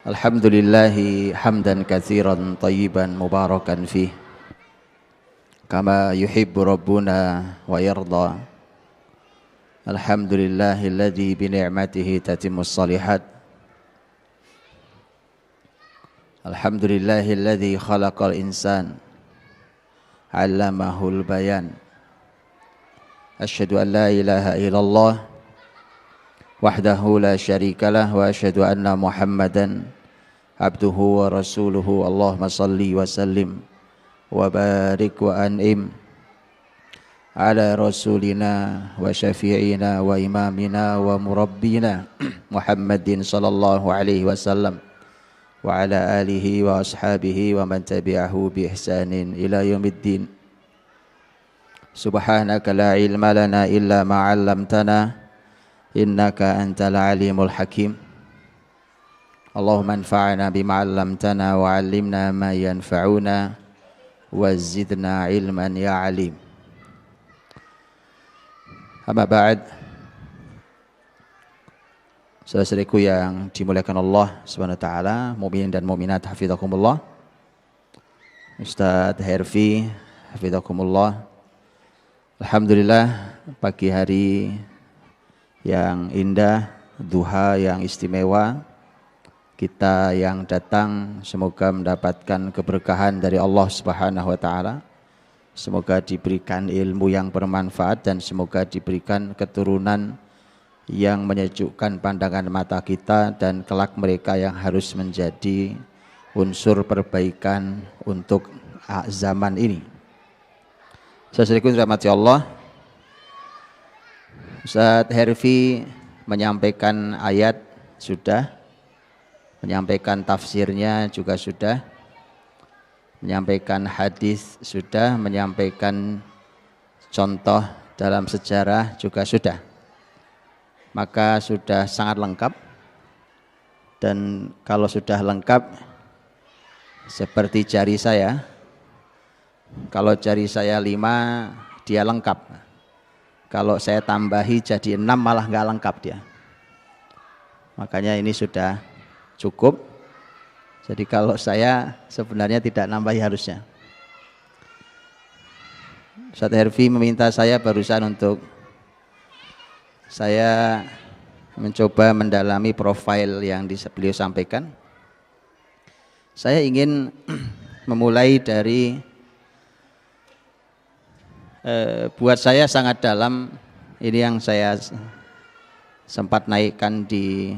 Alhamdulillahi hamdan katsiran tayyiban mubarakan fih kama yuhibbu rabbuna wa yarda. Alhamdulillahilladzi bi ni'matihi tatimmus shalihat. Alhamdulillahilladzi khalaqal insan 'allamahul bayan. Asyhadu an la ilaha illallah wahdahu la syarikalah wa asyhadu anna Muhammadan abduhu wa rasuluhu. Allahumma salli wa sallim wa barik wa an'im ala rasulina wa syafi'ina wa imamina wa murabbina Muhammadin sallallahu alaihi wasallam wa ala alihi wa ashabihi wa man tabi'ahu bi ihsanin ila yaumiddin. Subhanaka la ilma lana illa ma 'allamtana innaka antal alimul hakim. Allahumma anfa'na bima 'allamtana wa 'allimna ma yanfa'una wa zidna ilman ya alim. Amma ba'd. Saudara-saudariku yang dimuliakan Allah Subhanahu wa taala, mukminin dan mukminat hafizakumullah. Ustaz Herfi hafizakumullah. Alhamdulillah, pagi hari yang indah, duha yang istimewa, kita yang datang semoga mendapatkan keberkahan dari Allah Subhanahu wa taala. Semoga diberikan ilmu yang bermanfaat dan semoga diberikan keturunan yang menyejukkan pandangan mata kita dan kelak mereka yang harus menjadi unsur perbaikan untuk zaman ini. Saudaraku rahmati Allah, Ustaz Herfi menyampaikan ayat sudah, menyampaikan tafsirnya juga sudah, menyampaikan hadis sudah, menyampaikan contoh dalam sejarah juga sudah. Maka sudah sangat lengkap, dan kalau sudah lengkap seperti jari saya, kalau jari saya 5 dia lengkap, kalau saya tambahi jadi 6 malah nggak lengkap dia. Makanya ini sudah cukup. Jadi kalau saya sebenarnya tidak nambahi harusnya. Ustaz Herfi meminta saya barusan untuk saya mencoba mendalami profil yang beliau sampaikan. Saya ingin memulai dari buat saya sangat dalam, ini yang saya sempat naikkan di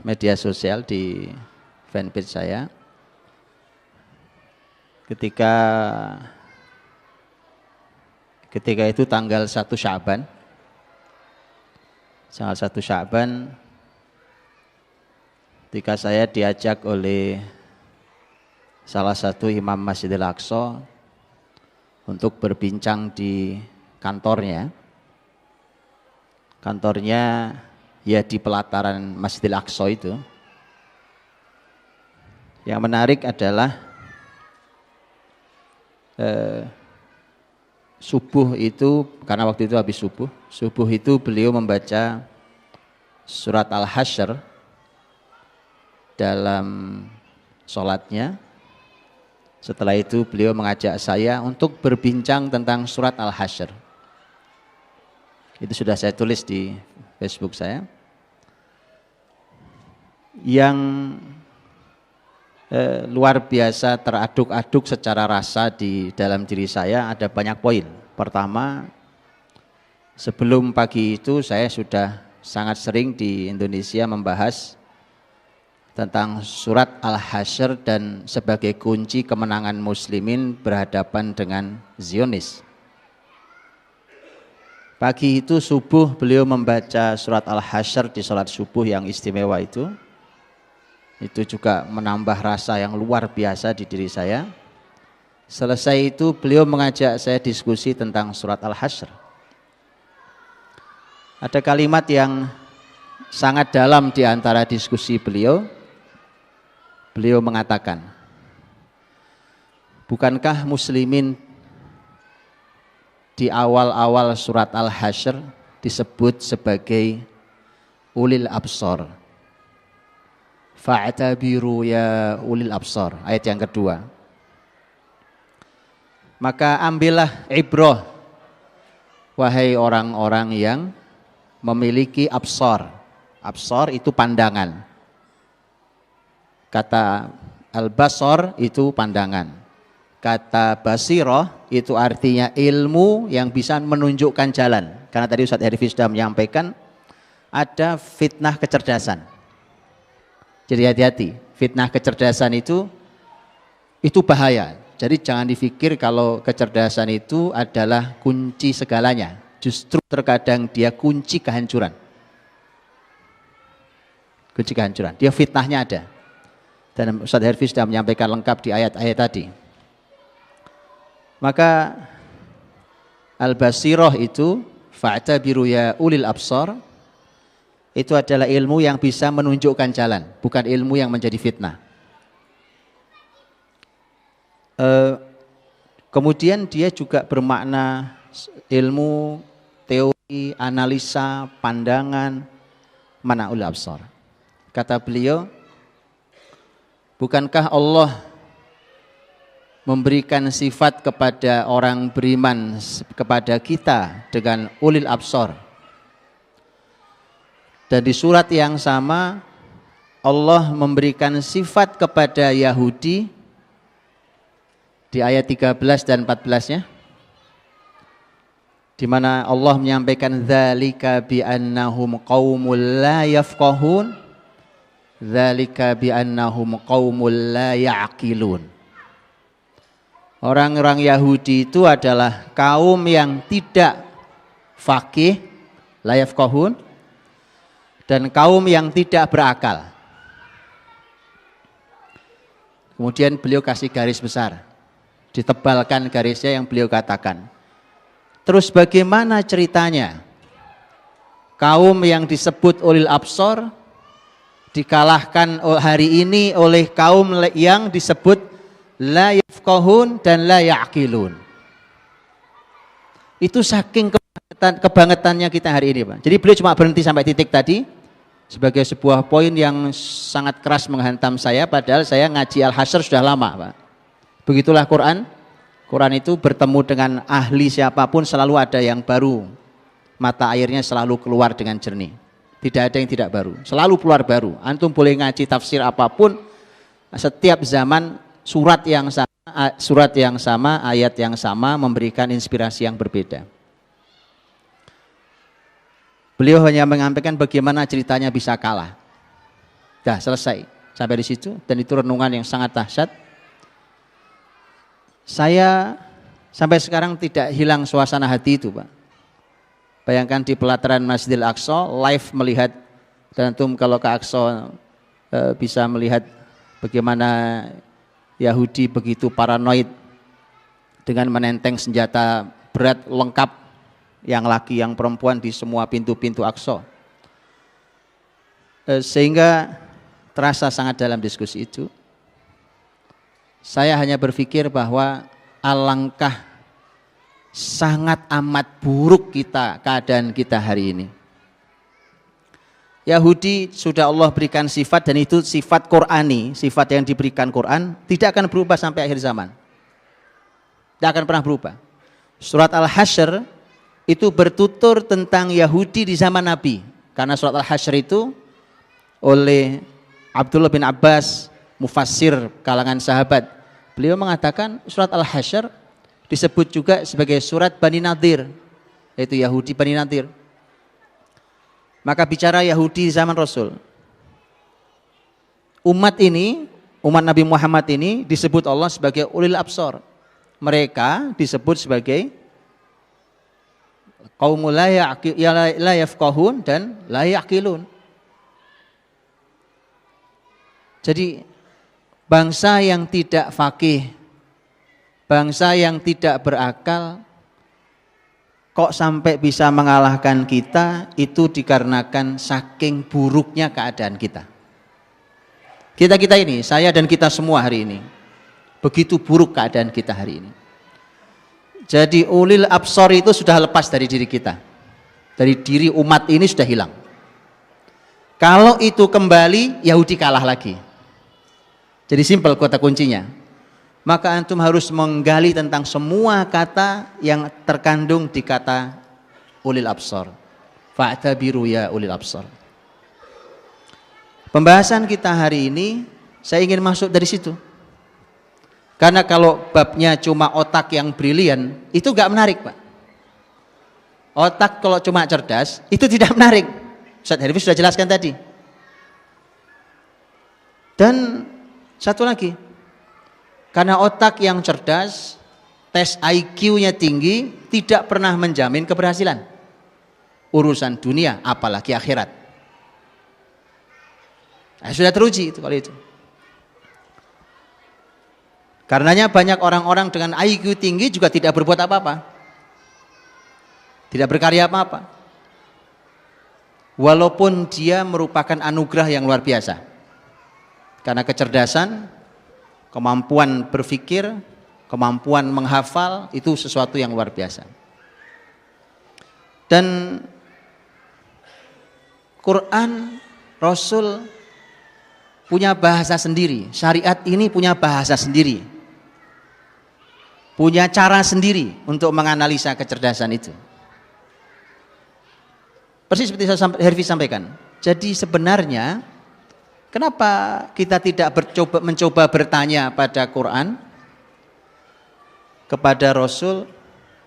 media sosial, di fanpage saya, ketika itu tanggal 1 Sya'ban, ketika saya diajak oleh salah satu imam Masjidil Aqsa untuk berbincang di kantornya ya di pelataran Masjidil Aqsa itu. Yang menarik adalah subuh itu, karena waktu itu habis subuh itu beliau membaca surat Al-Hasyr dalam sholatnya. Setelah itu beliau mengajak saya untuk berbincang tentang surat Al-Hasyr. Itu sudah saya tulis di Facebook saya. Yang luar biasa teraduk-aduk secara rasa di dalam diri saya ada banyak poin. Pertama, sebelum pagi itu saya sudah sangat sering di Indonesia membahas tentang surat Al-Hasyr dan sebagai kunci kemenangan muslimin berhadapan dengan Zionis. Pagi itu subuh beliau membaca surat Al-Hasyr di sholat subuh yang istimewa itu. Itu juga menambah rasa yang luar biasa di diri saya. Selesai itu beliau mengajak saya diskusi tentang surat Al-Hasyr. Ada kalimat yang sangat dalam di antara diskusi beliau. Beliau mengatakan, bukankah muslimin di awal-awal surat Al-Hasyr disebut sebagai ulil absar, fa'tabiru ya ulil absar, ayat yang kedua. Maka ambillah ibrah wahai orang-orang yang memiliki absar. Absar itu pandangan. Kata al-basar itu pandangan. Kata basirah itu artinya ilmu yang bisa menunjukkan jalan. Karena tadi Ustaz Herfi sudah menyampaikan ada fitnah kecerdasan. Jadi hati-hati, fitnah kecerdasan itu bahaya. Jadi jangan dipikir kalau kecerdasan itu adalah kunci segalanya. Justru terkadang dia kunci kehancuran. Kunci kehancuran. Dia fitnahnya ada. Dan Ustaz Herfi sudah menyampaikan lengkap di ayat-ayat tadi. Maka al-basirah itu fa'tabiru ya ulil absar itu adalah ilmu yang bisa menunjukkan jalan, bukan ilmu yang menjadi fitnah. Kemudian dia juga bermakna ilmu, teori, analisa, pandangan, mana'ul absar. Kata beliau, bukankah Allah memberikan sifat kepada orang beriman, kepada kita dengan ulil absar? Dan di surat yang sama Allah memberikan sifat kepada Yahudi di ayat 13 dan 14-nya, di mana Allah menyampaikan dzalika bi annahum qaumul la yafqahun, dzalika bi annahum qaumul la ya'qilun. Orang-orang Yahudi itu adalah kaum yang tidak faqih, la yafqahun, dan kaum yang tidak berakal. Kemudian beliau kasih garis besar, ditebalkan garisnya yang beliau katakan. Terus bagaimana ceritanya kaum yang disebut ulil absar dikalahkan hari ini oleh kaum yang disebut la yafqahun dan la ya'qilun? Itu saking kebangetannya kita hari ini, Pak. Jadi beliau cuma berhenti sampai titik tadi sebagai sebuah poin yang sangat keras menghantam saya, padahal saya ngaji Al-Hasyr sudah lama, Pak. Begitulah Quran. Quran itu bertemu dengan ahli siapapun selalu ada yang baru. Mata airnya selalu keluar dengan jernih. Tidak ada yang tidak baru. Selalu keluar baru. Antum boleh ngaji tafsir apapun, setiap zaman surat yang sama, ayat yang sama memberikan inspirasi yang berbeda. Beliau hanya menyampaikan bagaimana ceritanya bisa kalah. Dah selesai sampai di situ, dan itu renungan yang sangat dahsyat. Saya sampai sekarang tidak hilang suasana hati itu, Pak. Bayangkan di pelataran Masjidil Aqsa, live melihat, dan antum kalau ke Aqsa bisa melihat bagaimana Yahudi begitu paranoid dengan menenteng senjata berat lengkap, yang laki yang perempuan, di semua pintu-pintu Aqsa. Sehingga terasa sangat dalam diskusi itu. Saya hanya berpikir bahwa alangkah sangat amat buruk keadaan kita hari ini. Yahudi sudah Allah berikan sifat, dan itu sifat Qur'ani, sifat yang diberikan Quran, tidak akan berubah sampai akhir zaman. Tidak akan pernah berubah. Surat Al-Hasyr itu bertutur tentang Yahudi di zaman Nabi. Karena surat Al-Hasyr itu oleh Abdullah bin Abbas, mufassir kalangan sahabat, beliau mengatakan surat Al-Hasyr disebut juga sebagai surat Bani Nadir, yaitu Yahudi Bani Nadir. Maka bicara Yahudi zaman Rasul, umat ini, umat Nabi Muhammad ini disebut Allah sebagai ulil absar. Mereka disebut sebagai qaumul la yafqahun dan la ya'qilun. Jadi bangsa yang tidak faqih, bangsa yang tidak berakal, kok sampai bisa mengalahkan kita, itu dikarenakan saking buruknya keadaan kita. Kita ini, saya dan kita semua hari ini, begitu buruk keadaan kita hari ini. Jadi ulil absar itu sudah lepas dari diri kita, dari diri umat ini sudah hilang. Kalau itu kembali, Yahudi kalah lagi. Jadi simpel kata kuncinya. Maka antum harus menggali tentang semua kata yang terkandung di kata ulil absar. Fa'tabiru ya ulil absar. Pembahasan kita hari ini saya ingin masuk dari situ. Karena kalau babnya cuma otak yang brilian, itu gak menarik, Pak. Otak kalau cuma cerdas, itu tidak menarik. Ustaz Herfi sudah jelaskan tadi. Dan satu lagi, karena otak yang cerdas, tes IQ-nya tinggi, tidak pernah menjamin keberhasilan. Urusan dunia, apalagi akhirat. Nah, sudah teruji itu kalau itu. Karenanya banyak orang-orang dengan IQ tinggi juga tidak berbuat apa-apa. Tidak berkarya apa-apa. Walaupun dia merupakan anugerah yang luar biasa. Karena kecerdasan, kemampuan berpikir, kemampuan menghafal itu sesuatu yang luar biasa. Dan Quran, Rasul punya bahasa sendiri, syariat ini punya bahasa sendiri, punya cara sendiri untuk menganalisa kecerdasan itu. Persis seperti Herfi sampaikan. Jadi sebenarnya kenapa kita tidak mencoba bertanya pada Quran, kepada Rasul,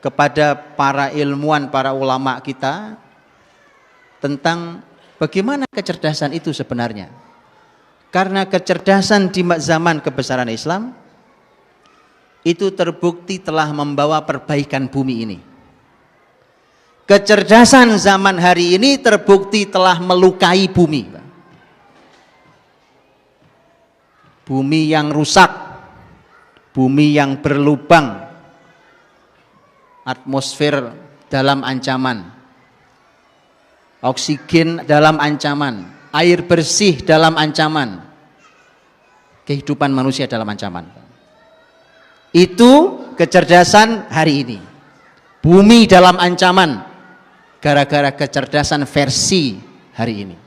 kepada para ilmuwan, para ulama kita tentang bagaimana kecerdasan itu sebenarnya? Karena kecerdasan di zaman kebesaran Islam itu terbukti telah membawa perbaikan bumi ini. Kecerdasan zaman hari ini terbukti telah melukai bumi. Bumi yang rusak, bumi yang berlubang, atmosfer dalam ancaman, oksigen dalam ancaman, air bersih dalam ancaman, kehidupan manusia dalam ancaman. Itu kecerdasan hari ini. Bumi dalam ancaman gara-gara kecerdasan versi hari ini.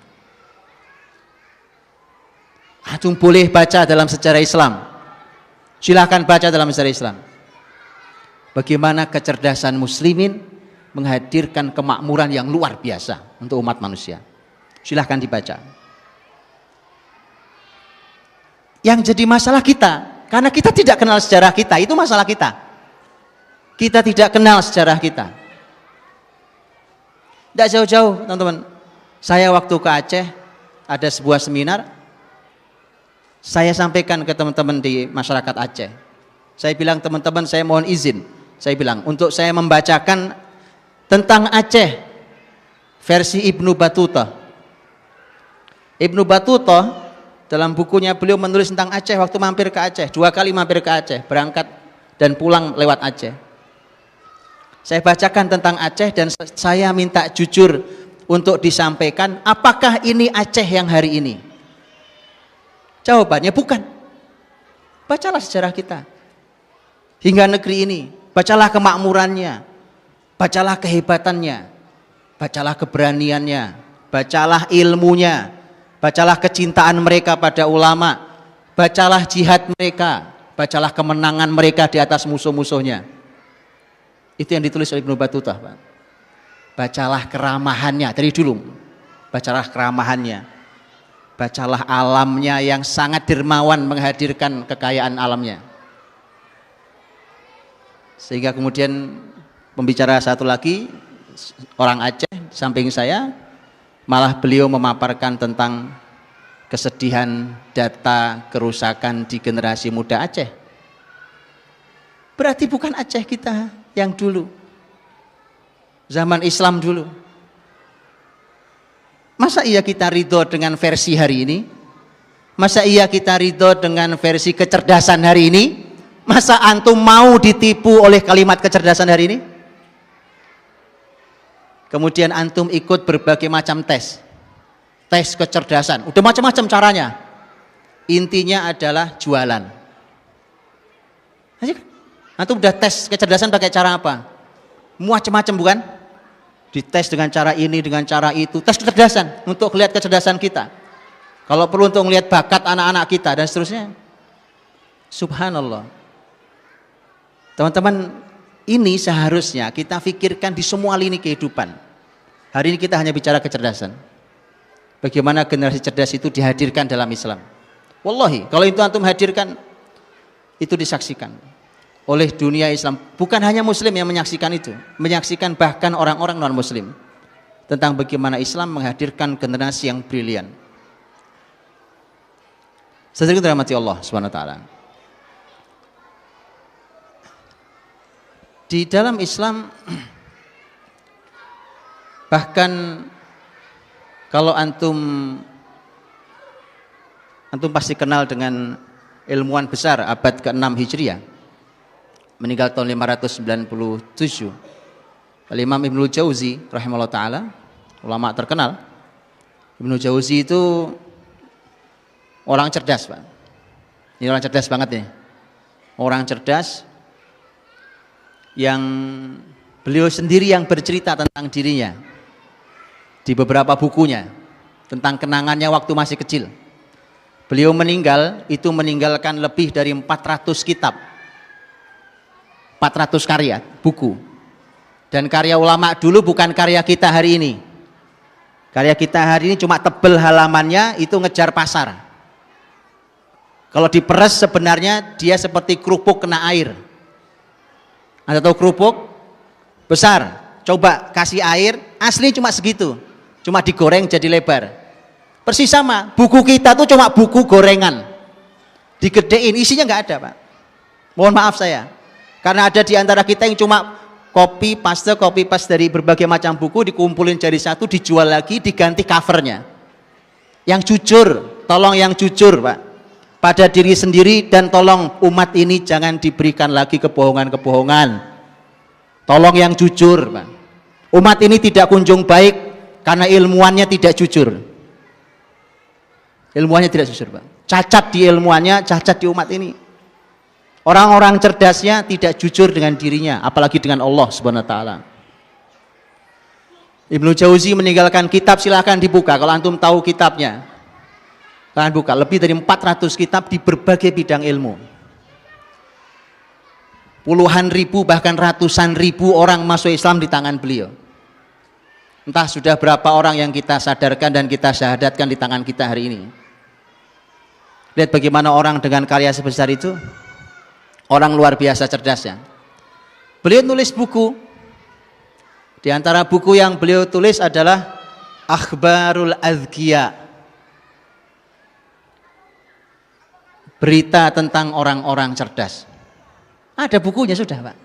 Antum boleh baca dalam sejarah Islam. Silahkan baca dalam sejarah Islam. Bagaimana kecerdasan muslimin menghadirkan kemakmuran yang luar biasa untuk umat manusia. Silahkan dibaca. Yang jadi masalah kita, karena kita tidak kenal sejarah kita, itu masalah kita. Kita tidak kenal sejarah kita. Tidak jauh-jauh teman-teman. Saya waktu ke Aceh, ada sebuah seminar, saya sampaikan ke teman-teman di masyarakat Aceh. Saya bilang, teman-teman saya mohon izin, saya bilang, untuk saya membacakan tentang Aceh, versi Ibnu Battuta. Ibnu Battuta dalam bukunya beliau menulis tentang Aceh waktu mampir ke Aceh, 2 kali mampir ke Aceh, berangkat dan pulang lewat Aceh. Saya bacakan tentang Aceh dan saya minta jujur untuk disampaikan apakah ini Aceh yang hari ini. Jawabannya bukan. Bacalah sejarah kita hingga negeri ini, bacalah kemakmurannya, bacalah kehebatannya, bacalah keberaniannya, bacalah ilmunya, bacalah kecintaan mereka pada ulama, bacalah jihad mereka, bacalah kemenangan mereka di atas musuh-musuhnya. Itu yang ditulis oleh Ibnu Battuta, Pak. Bacalah keramahannya dari dulu. Bacalah keramahannya. Bacalah alamnya yang sangat dermawan menghadirkan kekayaan alamnya. Sehingga kemudian pembicara satu lagi, orang Aceh samping saya, malah beliau memaparkan tentang kesedihan data kerusakan di generasi muda Aceh. Berarti bukan Aceh kita yang dulu, zaman Islam dulu. Masa iya kita ridho dengan versi hari ini? Masa iya kita ridho dengan versi kecerdasan hari ini? Masa antum mau ditipu oleh kalimat kecerdasan hari ini? Kemudian antum ikut berbagai macam tes kecerdasan, udah macam-macam caranya. Intinya adalah jualan. Antum udah tes kecerdasan pakai cara apa? Macam-macam bukan? Dites dengan cara ini, dengan cara itu, tes kecerdasan untuk lihat kecerdasan kita. Kalau perlu untuk melihat bakat anak-anak kita dan seterusnya. Subhanallah. Teman-teman, ini seharusnya kita pikirkan di semua lini kehidupan. Hari ini kita hanya bicara kecerdasan. Bagaimana generasi cerdas itu dihadirkan dalam Islam. Wallahi, kalau itu antum hadirkan, itu disaksikan oleh dunia Islam. Bukan hanya muslim yang menyaksikan itu, menyaksikan bahkan orang-orang non muslim tentang bagaimana Islam menghadirkan generasi yang brilian. Saudara dirahmati Allah Subhanahu wa taala. Di dalam Islam bahkan kalau antum pasti kenal dengan ilmuwan besar abad ke-6 Hijriah, meninggal tahun 597, Imam Ibnu Jauzi rahimahullah taala, ulama terkenal. Ibnu Jauzi itu orang cerdas, Pak. Ini orang cerdas banget nih. Orang cerdas yang beliau sendiri yang bercerita tentang dirinya di beberapa bukunya tentang kenangannya waktu masih kecil. Beliau meninggal itu meninggalkan lebih dari 400 kitab, 400 karya buku. Dan karya ulama dulu bukan karya kita hari ini. Karya kita hari ini cuma tebel halamannya, itu ngejar pasar. Kalau diperes sebenarnya dia seperti kerupuk kena air. Anda tahu kerupuk besar, coba kasih air, asli cuma segitu, cuma digoreng jadi lebar. Persis sama, buku kita tuh cuma buku gorengan, digedein, isinya nggak ada, Pak. Mohon maaf saya, karena ada di antara kita yang cuma copy paste dari berbagai macam buku, dikumpulin jadi satu, dijual lagi, diganti covernya. Yang jujur, tolong yang jujur, Pak, pada diri sendiri, dan tolong umat ini jangan diberikan lagi kebohongan-kebohongan. Tolong yang jujur, Pak. Umat ini tidak kunjung baik karena ilmuannya tidak jujur. Ilmuannya tidak jujur, Pak. Cacat di ilmuannya, cacat di umat ini. Orang-orang cerdasnya tidak jujur dengan dirinya, apalagi dengan Allah Subhanahu wa taala. Ibnu Jauzi meninggalkan kitab, silahkan dibuka kalau antum tahu kitabnya. Silahkan buka, lebih dari 400 kitab di berbagai bidang ilmu. Puluhan ribu bahkan ratusan ribu orang masuk Islam di tangan beliau. Entah sudah berapa orang yang kita sadarkan dan kita syahadatkan di tangan kita hari ini. Lihat bagaimana orang dengan karya sebesar itu, orang luar biasa cerdasnya. Beliau nulis buku. Di antara buku yang beliau tulis adalah Akhbarul Azkiya, berita tentang orang-orang cerdas. Ada bukunya sudah, Pak.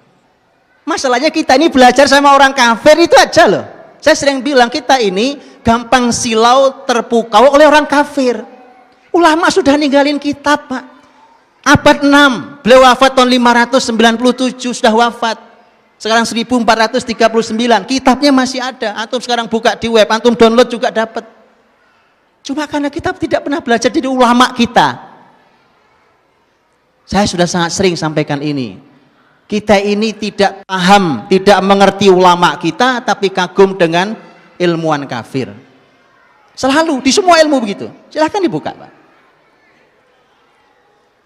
Masalahnya kita ini belajar sama orang kafir itu aja loh. Saya sering bilang kita ini gampang silau, terpukau oleh orang kafir. Ulama sudah ninggalin kitab, Pak. Abad 6, beliau wafat tahun 597, sudah wafat. Sekarang 1439, kitabnya masih ada. Antum sekarang buka di web, antum download juga dapat. Cuma karena kita tidak pernah belajar dari ulama kita. Saya sudah sangat sering sampaikan ini. Kita ini tidak paham, tidak mengerti ulama kita, tapi kagum dengan ilmuwan kafir. Selalu di semua ilmu begitu. Silahkan dibuka, Pak.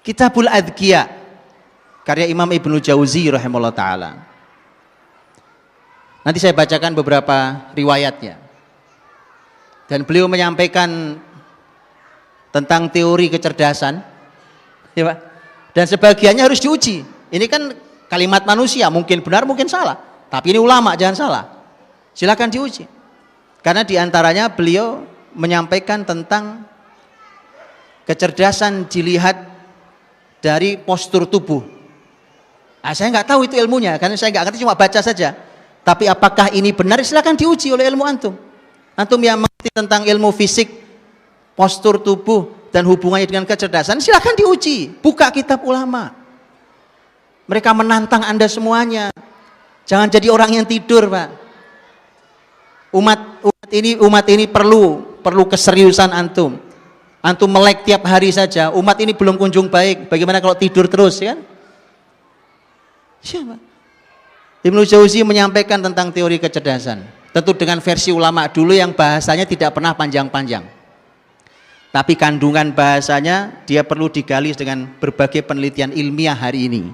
Kitabul Adkiya, karya Imam Ibnu Jauzi rahimahullah ta'ala. Nanti saya bacakan beberapa riwayatnya. Dan beliau menyampaikan tentang teori kecerdasan, ya Pak. Dan sebagiannya harus diuji. Ini kan kalimat manusia, mungkin benar, mungkin salah. Tapi ini ulama, jangan salah. Silakan diuji. Karena diantaranya beliau menyampaikan tentang kecerdasan dilihat dari postur tubuh. Saya nggak tahu itu ilmunya, karena saya nggak ngerti, cuma baca saja. Tapi apakah ini benar? Silakan diuji oleh ilmu antum. Antum yang mengerti tentang ilmu fisik, postur tubuh dan hubungannya dengan kecerdasan, silakan diuji. Buka kitab ulama. Mereka menantang Anda semuanya. Jangan jadi orang yang tidur, Pak. Umat ini perlu keseriusan antum. Antum melek tiap hari saja, umat ini belum kunjung baik. Bagaimana kalau tidur terus, ya kan? Siapa? Ibnu Jauzi menyampaikan tentang teori kecerdasan. Tentu dengan versi ulama dulu yang bahasanya tidak pernah panjang-panjang. Tapi kandungan bahasanya dia perlu digali dengan berbagai penelitian ilmiah hari ini.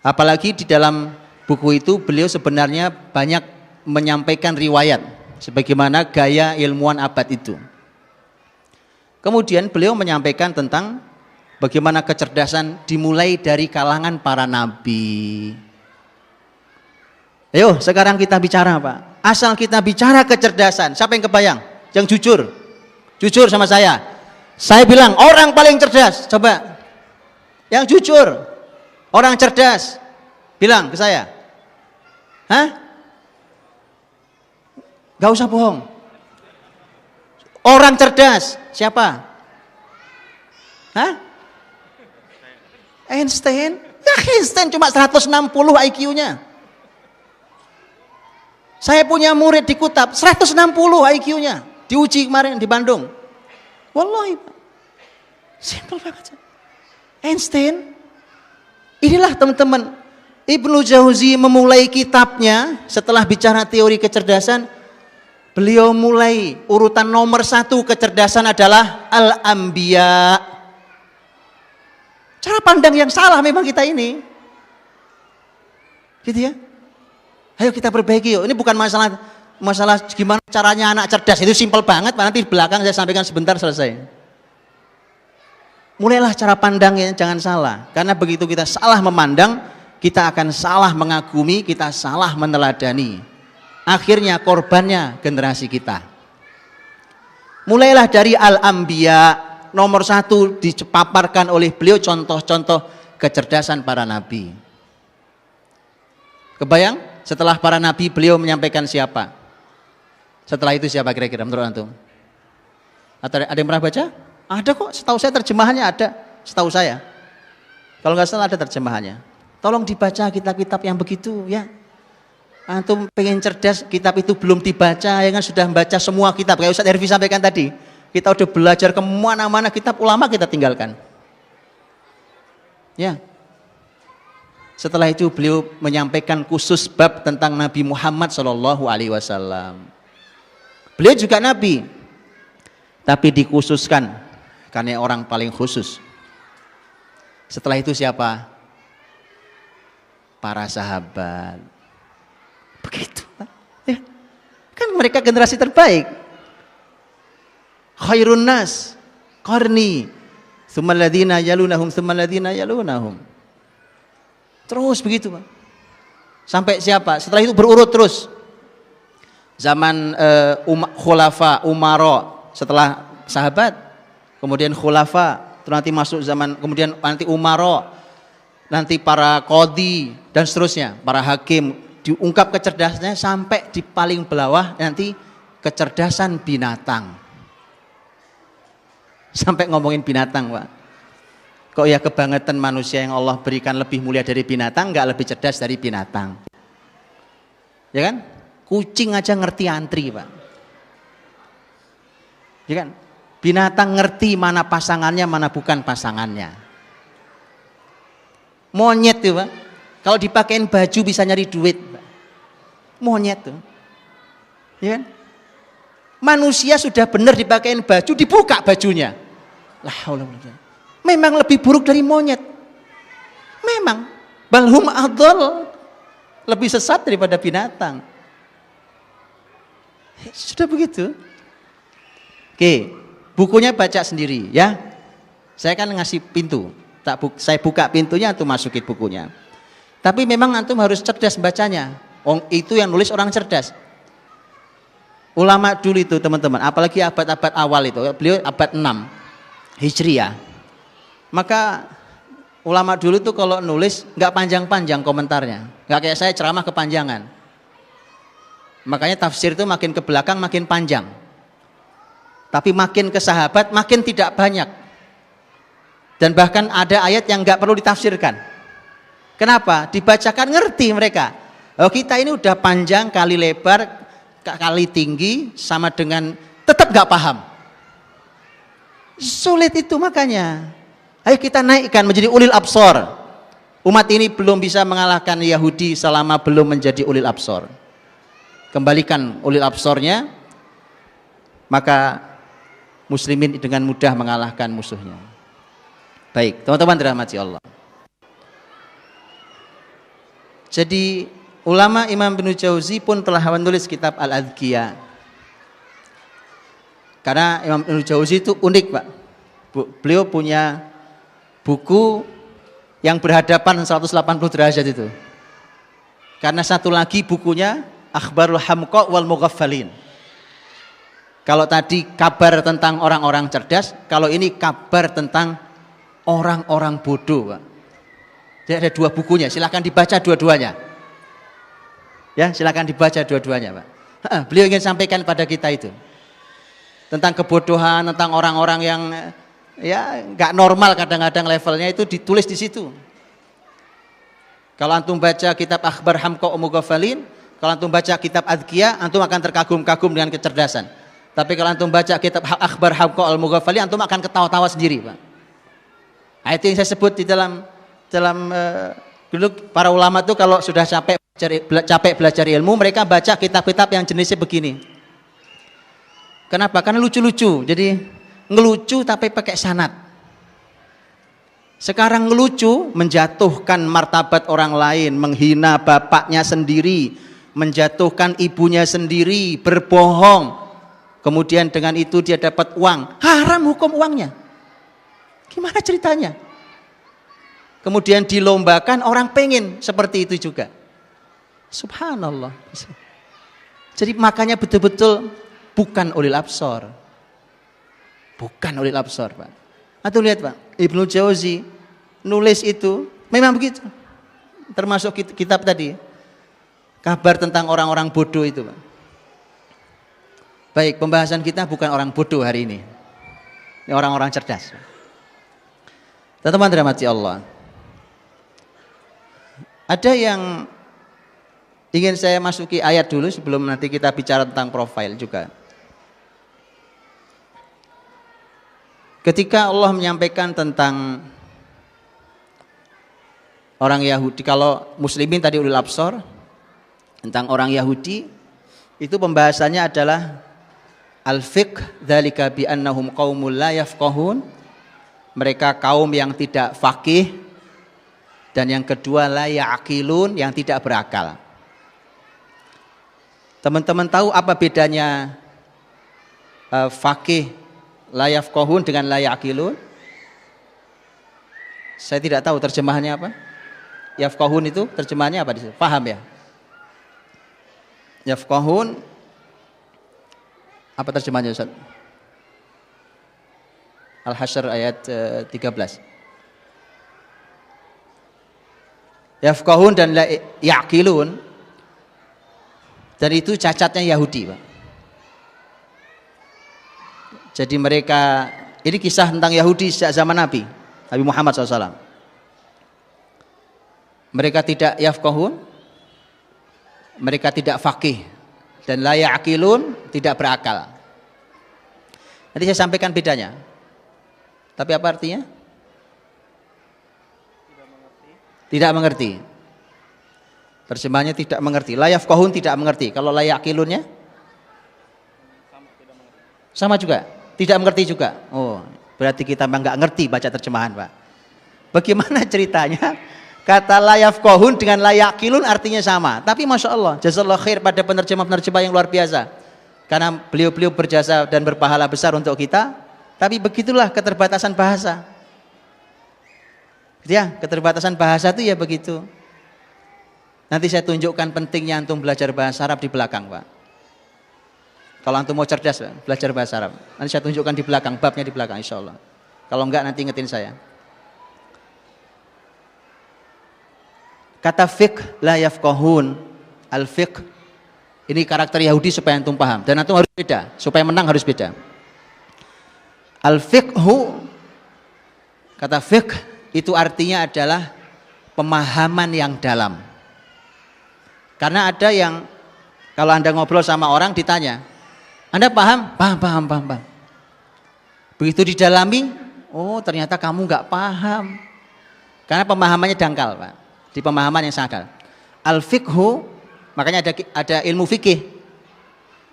Apalagi di dalam buku itu beliau sebenarnya banyak menyampaikan riwayat sebagaimana gaya ilmuwan abad itu. Kemudian beliau menyampaikan tentang bagaimana kecerdasan dimulai dari kalangan para nabi. Ayo sekarang kita bicara Pak. Asal kita bicara kecerdasan, siapa yang kebayang? Yang jujur. Jujur sama saya. Saya bilang orang paling cerdas. Coba. Yang jujur. Orang cerdas. Bilang ke saya. Hah? Gak usah bohong. Orang cerdas. Siapa? Hah? Einstein? Ya Einstein cuma 160 IQ-nya. Saya punya murid di Kutab 160 IQ-nya. Diuji kemarin di Bandung. Wallahi. Simpel banget. Einstein. Inilah teman-teman. Ibnu Jauzi memulai kitabnya setelah bicara teori kecerdasan. Beliau mulai urutan nomor 1 kecerdasan adalah Al-Anbiya. Cara pandang yang salah memang kita ini. Gitu ya. Ayo kita perbaiki yuk. Ini bukan masalah gimana caranya anak cerdas. Itu simpel banget. Nanti di belakang saya sampaikan sebentar selesai. Mulailah cara pandangnya jangan salah. Karena begitu kita salah memandang, kita akan salah mengagumi, kita salah meneladani. Akhirnya korbannya generasi kita. Mulailah dari Al-Anbiya. Nomor 1 dipaparkan oleh beliau contoh-contoh kecerdasan para nabi. Kebayang? Setelah para nabi beliau menyampaikan siapa? Setelah itu siapa kira-kira menurut antum? Ada yang pernah baca? Ada kok, setahu saya terjemahannya ada, setahu saya. Kalau nggak salah ada terjemahannya. Tolong dibaca kitab-kitab yang begitu ya. Antum pengen cerdas, kitab itu belum dibaca, ya kan sudah membaca semua kitab. Kayak Ustaz Herfi sampaikan tadi, kita udah belajar kemana-mana, kitab ulama kita tinggalkan. Ya. Setelah itu beliau menyampaikan khusus bab tentang Nabi Muhammad SAW. Beliau juga Nabi, tapi dikhususkan karena orang paling khusus. Setelah itu siapa? Para sahabat. Begitu. Ya. Kan mereka generasi terbaik. Khairun nas qarni, tsummal ladzina yalunahum, tsummal ladzina yalunahum. Terus begitu Pak. Sampai siapa? Setelah itu berurut terus. Zaman khulafa, umaro, setelah sahabat, kemudian khulafa, terus nanti masuk zaman, kemudian nanti umaro, nanti para qadhi dan seterusnya, para hakim, diungkap kecerdasannya sampai di paling bawah nanti kecerdasan binatang. Sampai ngomongin binatang Pak. Kok ya kebangetan manusia yang Allah berikan lebih mulia dari binatang, nggak lebih cerdas dari binatang. Ya kan? Kucing aja ngerti antri Pak. Ya kan? Binatang ngerti mana pasangannya, mana bukan pasangannya. Monyet tuh Pak. Kalau dipakein baju bisa nyari duit Pak. Monyet tuh. Ya kan? Manusia sudah benar dipakein baju, dibuka bajunya. Lah haula wala quwwata. Memang lebih buruk dari monyet. Memang. Balhum adol. Lebih sesat daripada binatang. Sudah begitu. Oke, bukunya baca sendiri ya. Saya kan ngasih pintu. Saya buka pintunya, antum masukin bukunya. Tapi memang antum harus cerdas bacanya. Itu yang nulis orang cerdas. Ulama dulu itu teman-teman, apalagi abad-abad awal itu, beliau abad 6 Hijriah. Maka ulama dulu tuh kalau nulis nggak panjang-panjang komentarnya, nggak kayak saya ceramah kepanjangan. Makanya tafsir itu makin ke belakang makin panjang, tapi makin ke sahabat makin tidak banyak. Dan bahkan ada ayat yang nggak perlu ditafsirkan. Kenapa? Dibacakan ngerti mereka. Oh kita ini udah panjang kali lebar kali tinggi sama dengan tetap nggak paham. Sulit itu makanya. Ayo kita naikkan menjadi ulil absor. Umat ini belum bisa mengalahkan Yahudi selama belum menjadi ulil absor. kembalikan ulil absornya, maka muslimin dengan mudah mengalahkan musuhnya. Baik, teman-teman dirahmati Allah. Jadi ulama Imam Ibnu Jauzi pun telah menulis kitab Al-Adhkiyah. Karena Imam Ibnu Jauzi itu unik, Pak. Beliau punya buku yang berhadapan 180 derajat itu. Karena satu lagi bukunya Akhbarul Hamqa wal Mughaffalin. Kalau tadi kabar tentang orang-orang cerdas, kalau ini kabar tentang orang-orang bodoh, Pak. Jadi ada dua bukunya, silakan dibaca dua-duanya. Ya, silakan dibaca dua-duanya, Pak. Beliau ingin sampaikan pada kita itu tentang kebodohan, tentang orang-orang yang ya nggak normal kadang-kadang levelnya, itu ditulis di situ. Kalau antum baca kitab Akhbar Hamqa wa Mughaffalin, kalau antum baca kitab Adhkiyah, antum akan terkagum-kagum dengan kecerdasan. Tapi kalau antum baca kitab Akhbar Hamqa al Mughaffalin, antum akan ketawa-tawa sendiri, Pak. Nah, itu yang saya sebut di dalam dulu para ulama itu kalau sudah capek belajar ilmu, mereka baca kitab-kitab yang jenisnya begini. Kenapa? Karena lucu-lucu. Jadi ngelucu tapi pakai sanad. Sekarang ngelucu menjatuhkan martabat orang lain, menghina bapaknya sendiri, menjatuhkan ibunya sendiri, berbohong. Kemudian dengan itu dia dapat uang. Haram hukum uangnya. Gimana ceritanya? Kemudian dilombakan, orang pengen seperti itu juga. Subhanallah. Jadi makanya betul-betul bukan ulil absor. Bukan ulil absor, Pak. Atau lihat, Pak, Ibnu Jauzi nulis itu memang begitu. Termasuk kitab tadi, kabar tentang orang-orang bodoh itu, Pak. Baik, pembahasan kita bukan orang bodoh hari ini. Ini orang-orang cerdas. Teman-teman dirahmati Allah. Ada yang ingin saya masuki ayat dulu sebelum nanti kita bicara tentang profil juga. Ketika Allah menyampaikan tentang orang Yahudi, kalau muslimin tadi ulil absor, tentang orang Yahudi itu pembahasannya adalah al-fiqh dzalika bi annahum qaumul la yafqahun, mereka kaum yang tidak faqih. Dan yang kedua la ya'qilun, yang tidak berakal. Teman-teman tahu apa bedanya faqih la yafqahun dengan la ya'qilun? Saya tidak tahu terjemahannya apa. Yafqahun itu terjemahannya apa di situ? Paham ya? Yafqahun apa terjemahannya, Ustaz? Al-Hasyr ayat 13. Yafqahun dan la ya'qilun, dan itu cacatnya Yahudi, Pak. Jadi mereka, ini kisah tentang Yahudi sejak zaman Nabi Muhammad SAW. Mereka tidak yafqahun, mereka tidak faqih, dan la ya'qilun, tidak berakal. Nanti saya sampaikan bedanya. Tapi apa artinya? Tidak mengerti. Terjemahannya tidak mengerti. La yafqahun tidak mengerti. Kalau la ya'qilunnya? Sama juga. Tidak mengerti juga. Oh, berarti kita memang nggak ngerti baca terjemahan, Pak. Bagaimana ceritanya? Kata la yafqahun dengan la ya'qilun artinya sama. Tapi Masya Allah, jazakallahu khair pada penerjemah-penerjemah yang luar biasa. Karena beliau-beliau berjasa dan berpahala besar untuk kita. Tapi begitulah keterbatasan bahasa. Ya, keterbatasan bahasa itu ya begitu. Nanti saya tunjukkan pentingnya antum belajar bahasa Arab di belakang, Pak. Kalau antum mau cerdas, Pak, belajar bahasa Arab. Nanti saya tunjukkan di belakang, babnya di belakang, insya Allah. Kalau enggak nanti ingetin saya. Kata fiqh la yafqahun, al-fiqh ini karakter Yahudi supaya antum paham, dan antum harus beda, supaya menang harus beda. Al-fiqhu, kata fiqh itu artinya adalah pemahaman yang dalam. Karena ada yang kalau Anda ngobrol sama orang ditanya, Anda paham? Paham. Begitu didalami, oh ternyata kamu nggak paham. Karena pemahamannya dangkal, Pak. Di pemahaman yang sakal. Al-fiqhu, makanya ada ilmu fikih.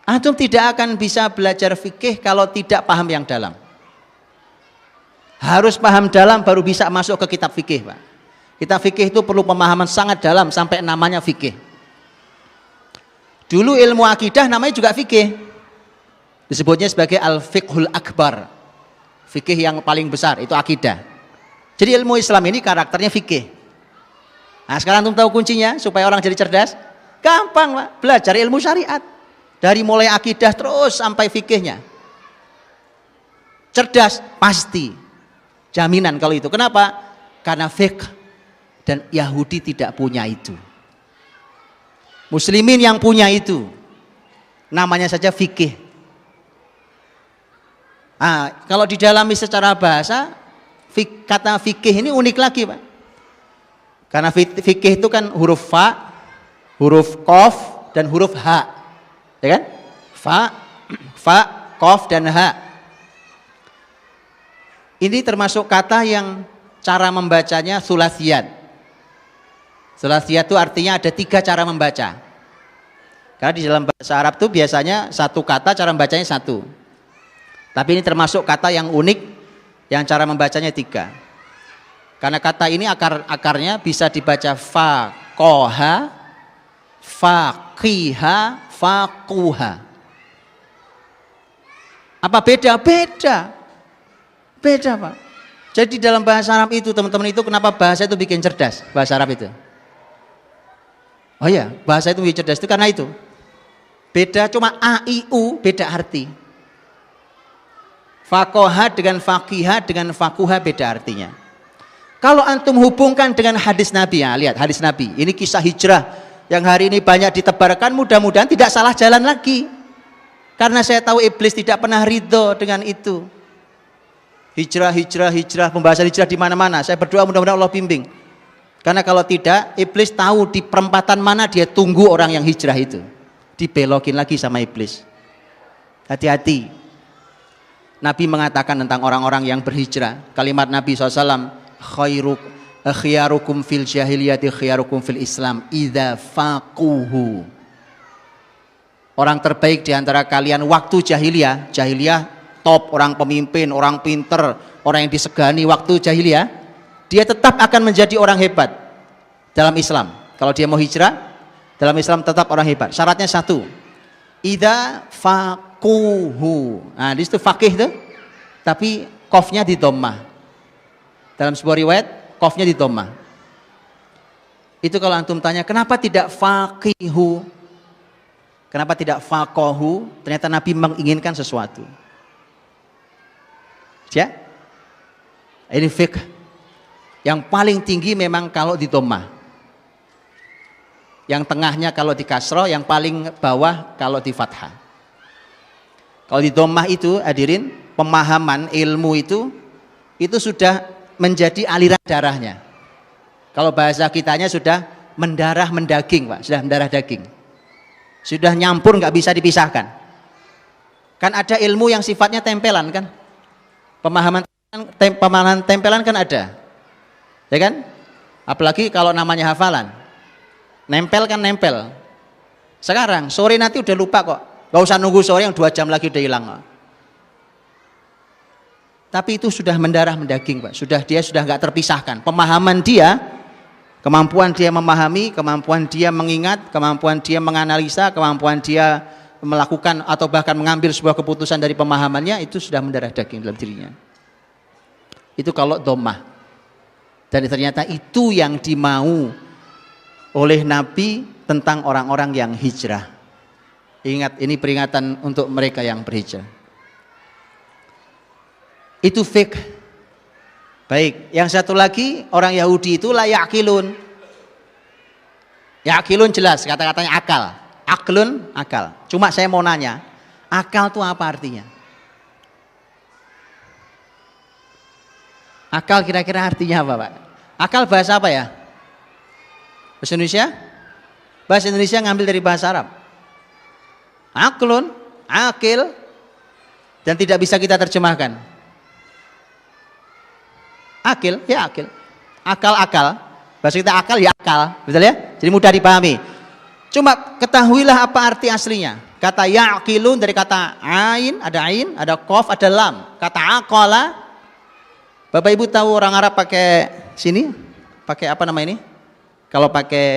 Antum tidak akan bisa belajar fikih kalau tidak paham yang dalam. Harus paham dalam baru bisa masuk ke kitab fikih, Pak. Kitab fikih itu perlu pemahaman sangat dalam sampai namanya fikih. Dulu ilmu akidah namanya juga fikih. Disebutnya sebagai al-fiqhul akbar. Fikih yang paling besar itu akidah. Jadi ilmu Islam ini karakternya fikih. Nah, sekarang antum tahu kuncinya supaya orang jadi cerdas? Gampang, Pak. Belajar ilmu syariat. Dari mulai akidah terus sampai fikihnya. Cerdas pasti. Jaminan kalau itu. Kenapa? Karena fiqh dan Yahudi tidak punya itu. Muslimin yang punya itu. Namanya saja fikih. Nah, kalau didalami secara bahasa, kata fikih ini unik lagi, Pak. Karena fikih itu kan huruf fa, huruf qaf dan huruf ha. Ya kan? Fa, qaf dan ha. Ini termasuk kata yang cara membacanya sulasiyat. Sulasiyat itu artinya ada 3 cara membaca. Karena di dalam bahasa Arab itu biasanya satu kata cara membacanya 1. Tapi ini termasuk kata yang unik yang cara membacanya 3. Karena kata ini akarnya bisa dibaca faqaha, faqiha, faquha. Apa beda? Beda, Pak. Jadi dalam bahasa Arab itu, teman-teman, itu kenapa bahasa itu bikin cerdas, bahasa Arab itu? Oh ya, bahasa itu bikin cerdas itu karena itu. Beda cuma a, i, u, beda arti. Faqaha dengan faqiha dengan faquha beda artinya. Kalau antum hubungkan dengan hadis Nabi, ya, lihat hadis Nabi. Ini kisah hijrah yang hari ini banyak ditebarkan, mudah-mudahan tidak salah jalan lagi. Karena saya tahu iblis tidak pernah ridho dengan itu. Hijrah, pembahasan hijrah di mana-mana. Saya berdoa mudah-mudahan Allah bimbing. Karena kalau tidak, iblis tahu di perempatan mana dia tunggu orang yang hijrah itu. Dibelokin lagi sama iblis. Hati-hati. Nabi mengatakan tentang orang-orang yang berhijrah. Kalimat Nabi SAW, khiyarukum fil jahiliyati khiyarukum fil Islam idza faquhu. Orang terbaik di antara kalian waktu jahiliyah top, orang pemimpin, orang pinter, orang yang disegani waktu jahiliyah, dia tetap akan menjadi orang hebat dalam Islam. Kalau dia mau hijrah, dalam Islam tetap orang hebat. Syaratnya 1, idza faquhu. Nah, di situ faqih itu, tapi qafnya di dhammah. Dalam sebuah riwayat, qafnya di dhammah. Itu kalau antum tanya, kenapa tidak faqihu? Kenapa tidak faqahu? Ternyata Nabi menginginkan sesuatu. Ya, ini fiqh yang paling tinggi memang kalau di dhammah, yang tengahnya kalau di kasroh, yang paling bawah kalau di fathah. Kalau di dhammah itu hadirin, pemahaman ilmu itu sudah menjadi aliran darahnya. Kalau bahasa kitanya sudah mendarah mendaging, Pak, sudah mendarah daging, sudah nyampur, nggak bisa dipisahkan. Kan ada ilmu yang sifatnya tempelan kan. Pemahaman tempelan kan ada, ya kan? Apalagi kalau namanya hafalan, nempel kan nempel. Sekarang sore nanti udah lupa kok, gak usah nunggu sore yang 2 jam lagi udah hilang. Tapi itu sudah mendarah mendaging, Pak. Dia sudah gak terpisahkan. Pemahaman dia, kemampuan dia memahami, kemampuan dia mengingat, kemampuan dia menganalisa, kemampuan dia melakukan atau bahkan mengambil sebuah keputusan dari pemahamannya, itu sudah mendarah daging dalam dirinya. Itu kalau dhammah. Dan ternyata itu yang dimau oleh Nabi tentang orang-orang yang hijrah. Ingat, ini peringatan untuk mereka yang berhijrah. Itu fiqh. Baik, yang satu lagi, orang Yahudi itu la ya'qilun. Ya'qilun jelas, kata-katanya akal. Aklun, akal. Cuma saya mau nanya, akal itu apa artinya? Akal kira-kira artinya apa, Pak? Akal bahasa apa ya? Bahasa Indonesia? Bahasa Indonesia ngambil dari bahasa Arab. Aklun, akil, dan tidak bisa kita terjemahkan. Akil, ya akil. Akal-akal. Bahasa kita akal, ya akal. Betul ya? Jadi mudah dipahami. Cuma ketahuilah apa arti aslinya. Kata ya'qilun dari kata ain, ada qaf, ada lam. Kata aqala, Bapak Ibu tahu orang Arab pakai sini, pakai apa nama ini? Kalau pakai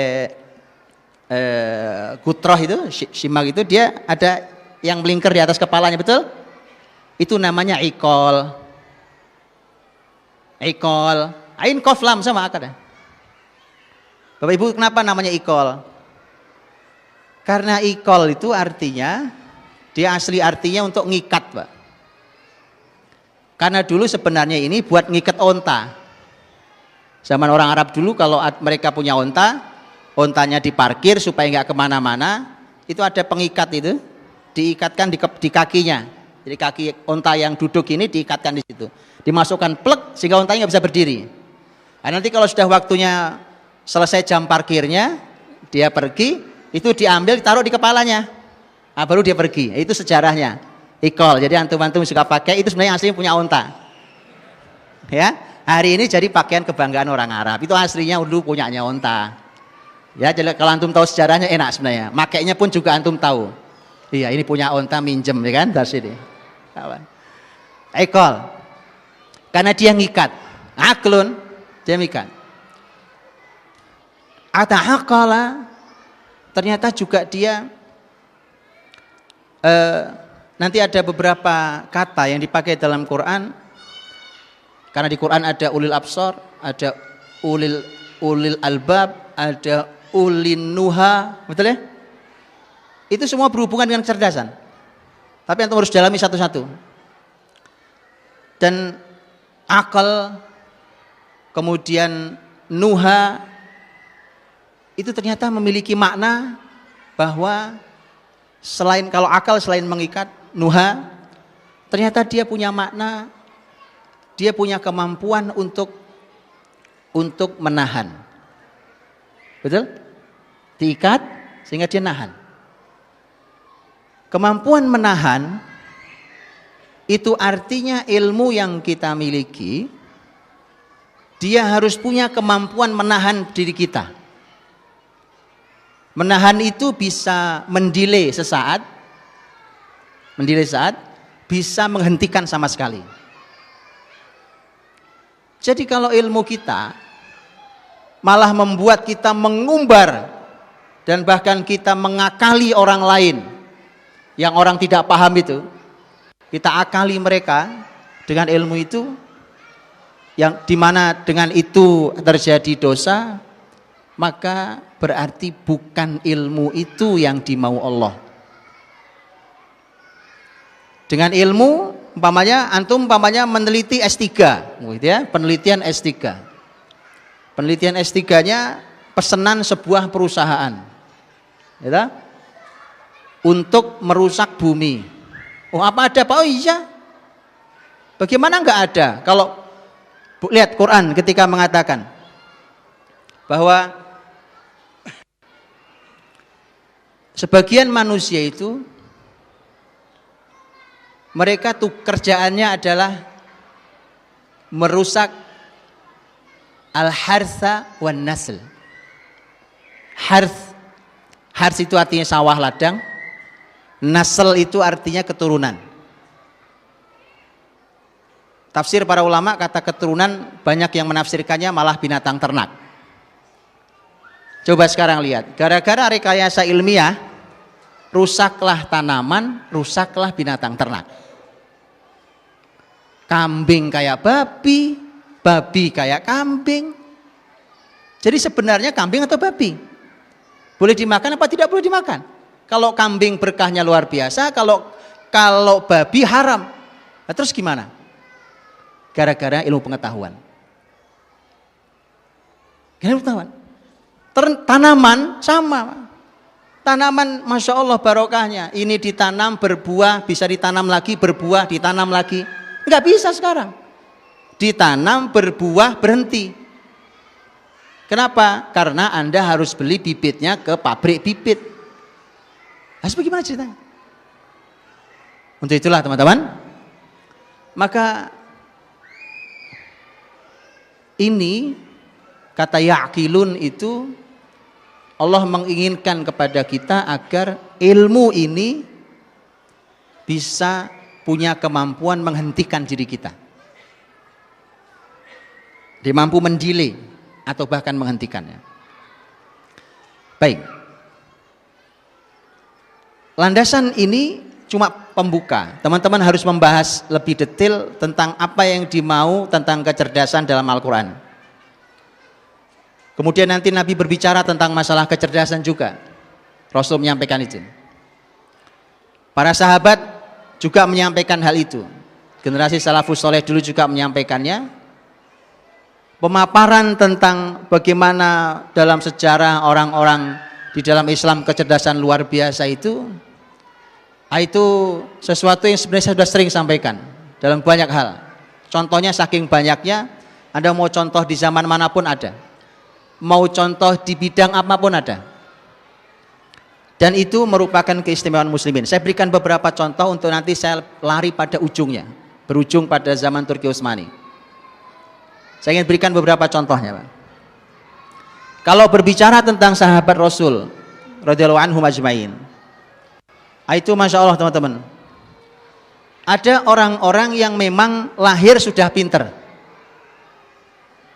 kutroh itu, simak itu dia ada yang melingkar di atas kepalanya, betul? Itu namanya iqol. Iqol, ain qaf lam sama akad. Bapak Ibu kenapa namanya iqol? Karena iqol itu artinya, dia asli artinya untuk ngikat, Pak. Karena dulu sebenarnya ini buat ngikat onta. Zaman orang Arab dulu kalau mereka punya onta, ontanya diparkir supaya nggak kemana-mana, itu ada pengikat itu, diikatkan di kakinya. Jadi kaki onta yang duduk ini diikatkan di situ, dimasukkan plek sehingga ontanya nggak bisa berdiri. Nah, nanti kalau sudah waktunya selesai jam parkirnya, dia pergi. Itu diambil ditaruh di kepalanya, nah, baru dia pergi. Itu sejarahnya iqol. Jadi antum-antum suka pakai itu sebenarnya aslinya punya onta ya. Hari ini jadi pakaian kebanggaan orang Arab. Itu aslinya dulu punyanya onta ya. Jadi kalau antum tahu sejarahnya enak sebenarnya, makainya pun juga antum tahu. Iya, ini punya onta, minjem ya kan, dari sini iqol karena dia ngikat. Aqlun, dia ngikat. Ata'aqala, ternyata juga dia nanti ada beberapa kata yang dipakai dalam Quran, karena di Quran ada ulil absar, ada ulil albab, ada ulin nuha, betul ya? Itu semua berhubungan dengan kecerdasan, tapi antum harus dalami satu-satu. Dan akal, kemudian nuha, itu ternyata memiliki makna bahwa selain kalau akal selain mengikat, nuha ternyata dia punya makna, dia punya kemampuan untuk menahan. Betul? Diikat sehingga dia nahan. Kemampuan menahan itu artinya ilmu yang kita miliki, dia harus punya kemampuan menahan diri kita. Menahan itu bisa mendelay sesaat, bisa menghentikan sama sekali. Jadi kalau ilmu kita malah membuat kita mengumbar dan bahkan kita mengakali orang lain yang orang tidak paham itu, kita akali mereka dengan ilmu itu, yang dimana dengan itu terjadi dosa, maka berarti bukan ilmu itu yang dimau Allah. Dengan ilmu, antum meneliti S3, gitu ya, penelitian S3. Penelitian S3-nya pesanan sebuah perusahaan, gitu, untuk merusak bumi. Oh, apa ada Pak? Oh iya. Bagaimana enggak ada? Kalau lihat Quran ketika mengatakan bahwa sebagian manusia itu mereka tuh kerjaannya adalah merusak al-hartha wan nasl. Harth itu artinya sawah ladang, nasl itu artinya keturunan. Tafsir para ulama kata keturunan banyak yang menafsirkannya malah binatang ternak. Coba sekarang lihat, gara-gara rekayasa ilmiah, rusaklah tanaman, rusaklah binatang ternak. Kambing kayak babi, babi kayak kambing. Jadi sebenarnya kambing atau babi? Boleh dimakan apa tidak boleh dimakan? Kalau kambing berkahnya luar biasa, kalau babi haram. Nah, terus gimana? Gara-gara ilmu pengetahuan. Ilmu pengetahuan. Tanaman sama. Tanaman Masya Allah barokahnya. Ini ditanam berbuah, bisa ditanam lagi berbuah, ditanam lagi. Enggak bisa sekarang. Ditanam berbuah berhenti. Kenapa? Karena Anda harus beli bibitnya ke pabrik bibit. Harus bagaimana ceritanya? Untuk itulah teman-teman, maka ini kata ya'qilun itu Allah menginginkan kepada kita agar ilmu ini bisa punya kemampuan menghentikan diri kita. Dia mampu mendelay atau bahkan menghentikannya. Baik. Landasan ini cuma pembuka. Teman-teman harus membahas lebih detail tentang apa yang dimau tentang kecerdasan dalam Al-Quran. Kemudian nanti Nabi berbicara tentang masalah kecerdasan juga. Rasul menyampaikan itu. Para sahabat juga menyampaikan hal itu. Generasi salafus soleh dulu juga menyampaikannya. Pemaparan tentang bagaimana dalam sejarah orang-orang di dalam Islam kecerdasan luar biasa itu sesuatu yang sebenarnya saya sudah sering sampaikan dalam banyak hal. Contohnya saking banyaknya, Anda mau contoh di zaman manapun ada, mau contoh di bidang apapun ada. Dan itu merupakan keistimewaan muslimin. Saya berikan beberapa contoh untuk nanti saya lari pada ujungnya, berujung pada zaman Turki Utsmani. Saya ingin berikan beberapa contohnya, Pak. Kalau berbicara tentang sahabat Rasul radhiyallahu anhum ajmain, itu masya Allah teman-teman, ada orang-orang yang memang lahir sudah pinter.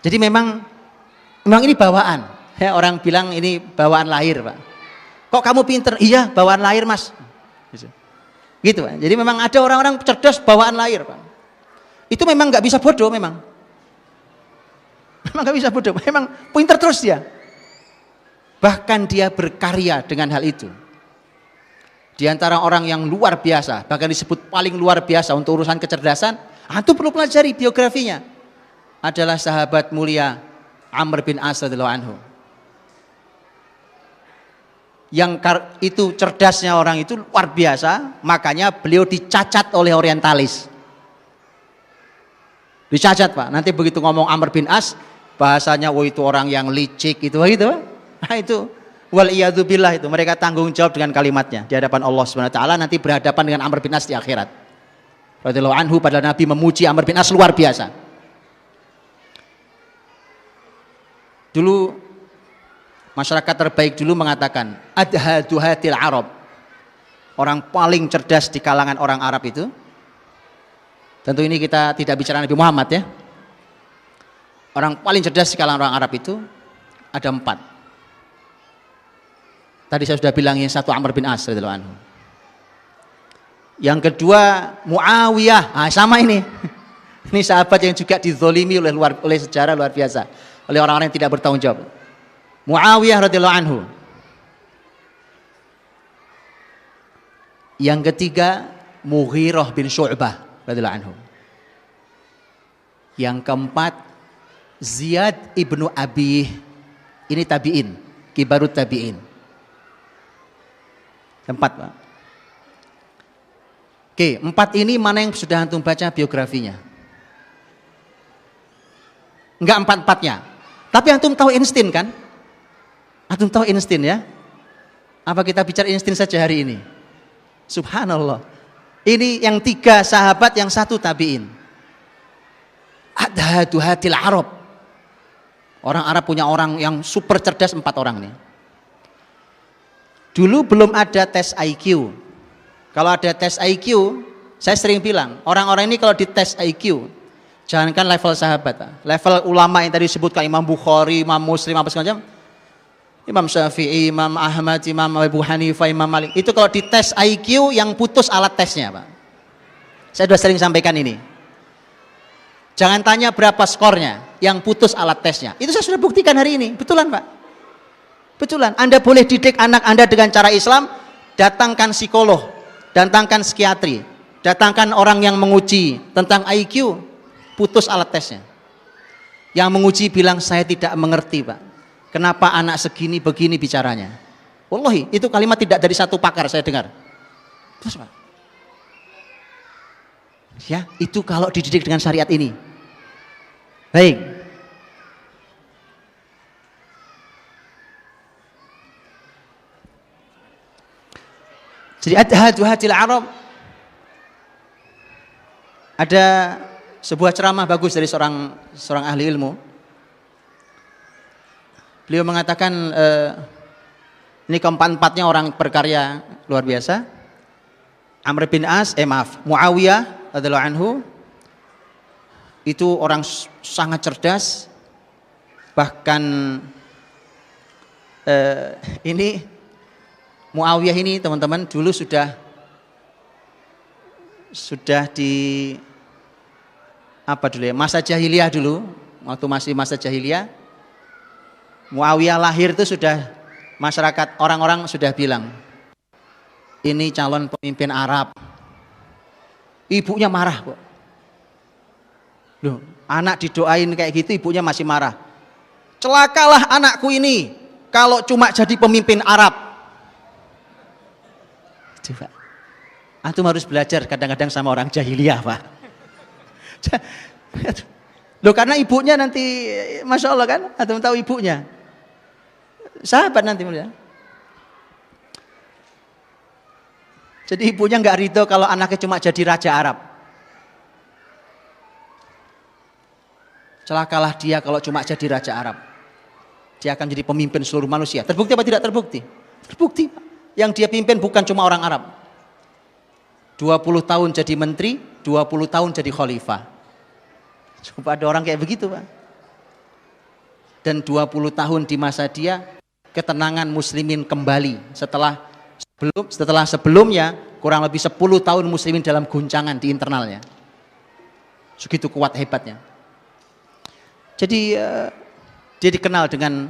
Jadi memang ini bawaan. Ya, orang bilang ini bawaan lahir, Pak. Kok kamu pinter? Iya, bawaan lahir, Mas. Gitu, Pak. Jadi memang ada orang-orang cerdas bawaan lahir, Pak. Itu memang nggak bisa bodoh, memang nggak bisa bodoh, memang pinter terus dia. Bahkan dia berkarya dengan hal itu. Di antara orang yang luar biasa, bahkan disebut paling luar biasa untuk urusan kecerdasan, antum perlu pelajari biografinya, adalah sahabat mulia Amr bin As radhiyallahu anhu. Yang itu cerdasnya orang itu luar biasa, makanya beliau dicacat oleh orientalis. Dicacat, Pak. Nanti begitu ngomong Amr bin As, bahasanya itu orang yang licik itu. Nah itu wal iyadzubillah, itu mereka tanggung jawab dengan kalimatnya di hadapan Allah Subhanahu wa taala, nanti berhadapan dengan Amr bin As di akhirat. Radhiyallahu anhu, padahal Nabi memuji Amr bin As luar biasa. Dulu masyarakat terbaik dulu mengatakan adhaduhatil Arab, orang paling cerdas di kalangan orang Arab itu. Tentu ini kita tidak bicara Nabi Muhammad ya. Orang paling cerdas di kalangan orang Arab itu ada 4. Tadi saya sudah bilang yang satu Amr bin As radhiyallahu anhu. Yang kedua Muawiyah, sama ini. Ini sahabat yang juga dizolimi oleh sejarah luar biasa, oleh orang-orang yang tidak bertanggung jawab. Muawiyah radhiyallahu anhu. Yang ketiga Mughirah bin Syu'bah radhiyallahu anhu. Yang keempat Ziyad ibnu Abi, ini tabi'in, kibarut tabi'in. Keempat, Pak. Oke, 4 ini mana yang sudah antum baca biografinya? Enggak 4-4-nya. Tapi antum tahu Einstein kan? Antum tahu Einstein ya? Apa kita bicara Einstein saja hari ini? Subhanallah. Ini yang 3 sahabat, yang 1 tabi'in. Adhaduhatil Arab. Orang Arab punya orang yang super cerdas, 4 orang nih. Dulu belum ada tes IQ. Kalau ada tes IQ, saya sering bilang, orang-orang ini kalau dites IQ, jangankan level sahabat, level ulama yang tadi disebutkan, Imam Bukhari, Imam Muslim, apa segala macam, Imam Syafi'i, Imam Ahmad, Imam Abu Hanifah, Imam Malik, itu kalau dites IQ yang putus alat tesnya, Pak. Saya sudah sering sampaikan ini. Jangan tanya berapa skornya, yang putus alat tesnya. Itu saya sudah buktikan hari ini. Betulan, Pak. Betulan. Anda boleh didik anak Anda dengan cara Islam, datangkan psikolog, datangkan psikiatri, datangkan orang yang menguji tentang IQ, putus alat tesnya. Yang menguji bilang, saya tidak mengerti, Pak. Kenapa anak segini begini bicaranya? Wallahi, itu kalimat tidak dari satu pakar saya dengar. Terus, Pak. Ya, itu kalau dididik dengan syariat ini. Baik. Jadi adhaduhatil Arab, ada sebuah ceramah bagus dari seorang ahli ilmu. Beliau mengatakan ini keempat-empatnya orang berkarya luar biasa. Amr bin As, Muawiyah radhiyallahu anhu itu orang sangat cerdas, bahkan ini Muawiyah ini teman-teman dulu sudah di apa dulu ya, masa jahiliyah dulu, waktu masih masa jahiliyah Muawiyah lahir itu sudah masyarakat orang-orang sudah bilang ini calon pemimpin Arab. Ibunya marah kok. Loh, anak didoain kayak gitu ibunya masih marah. Celakalah anakku ini kalau cuma jadi pemimpin Arab. Coba. Antum harus belajar kadang-kadang sama orang jahiliyah, Pak. Loh, karena ibunya nanti Masya Allah kan, antum tahu ibunya. Sahabat nanti mulia. Jadi ibunya nggak ridho kalau anaknya cuma jadi raja Arab. Celakalah dia kalau cuma jadi raja Arab. Dia akan jadi pemimpin seluruh manusia. Terbukti apa tidak terbukti? Terbukti. Yang dia pimpin bukan cuma orang Arab. 20 tahun jadi menteri, 20 tahun jadi khalifah. Coba ada orang kayak begitu, Pak. Dan 20 tahun di masa dia, ketenangan muslimin kembali setelah sebelumnya kurang lebih 10 tahun muslimin dalam guncangan di internalnya. Segitu kuat hebatnya. Jadi dia dikenal dengan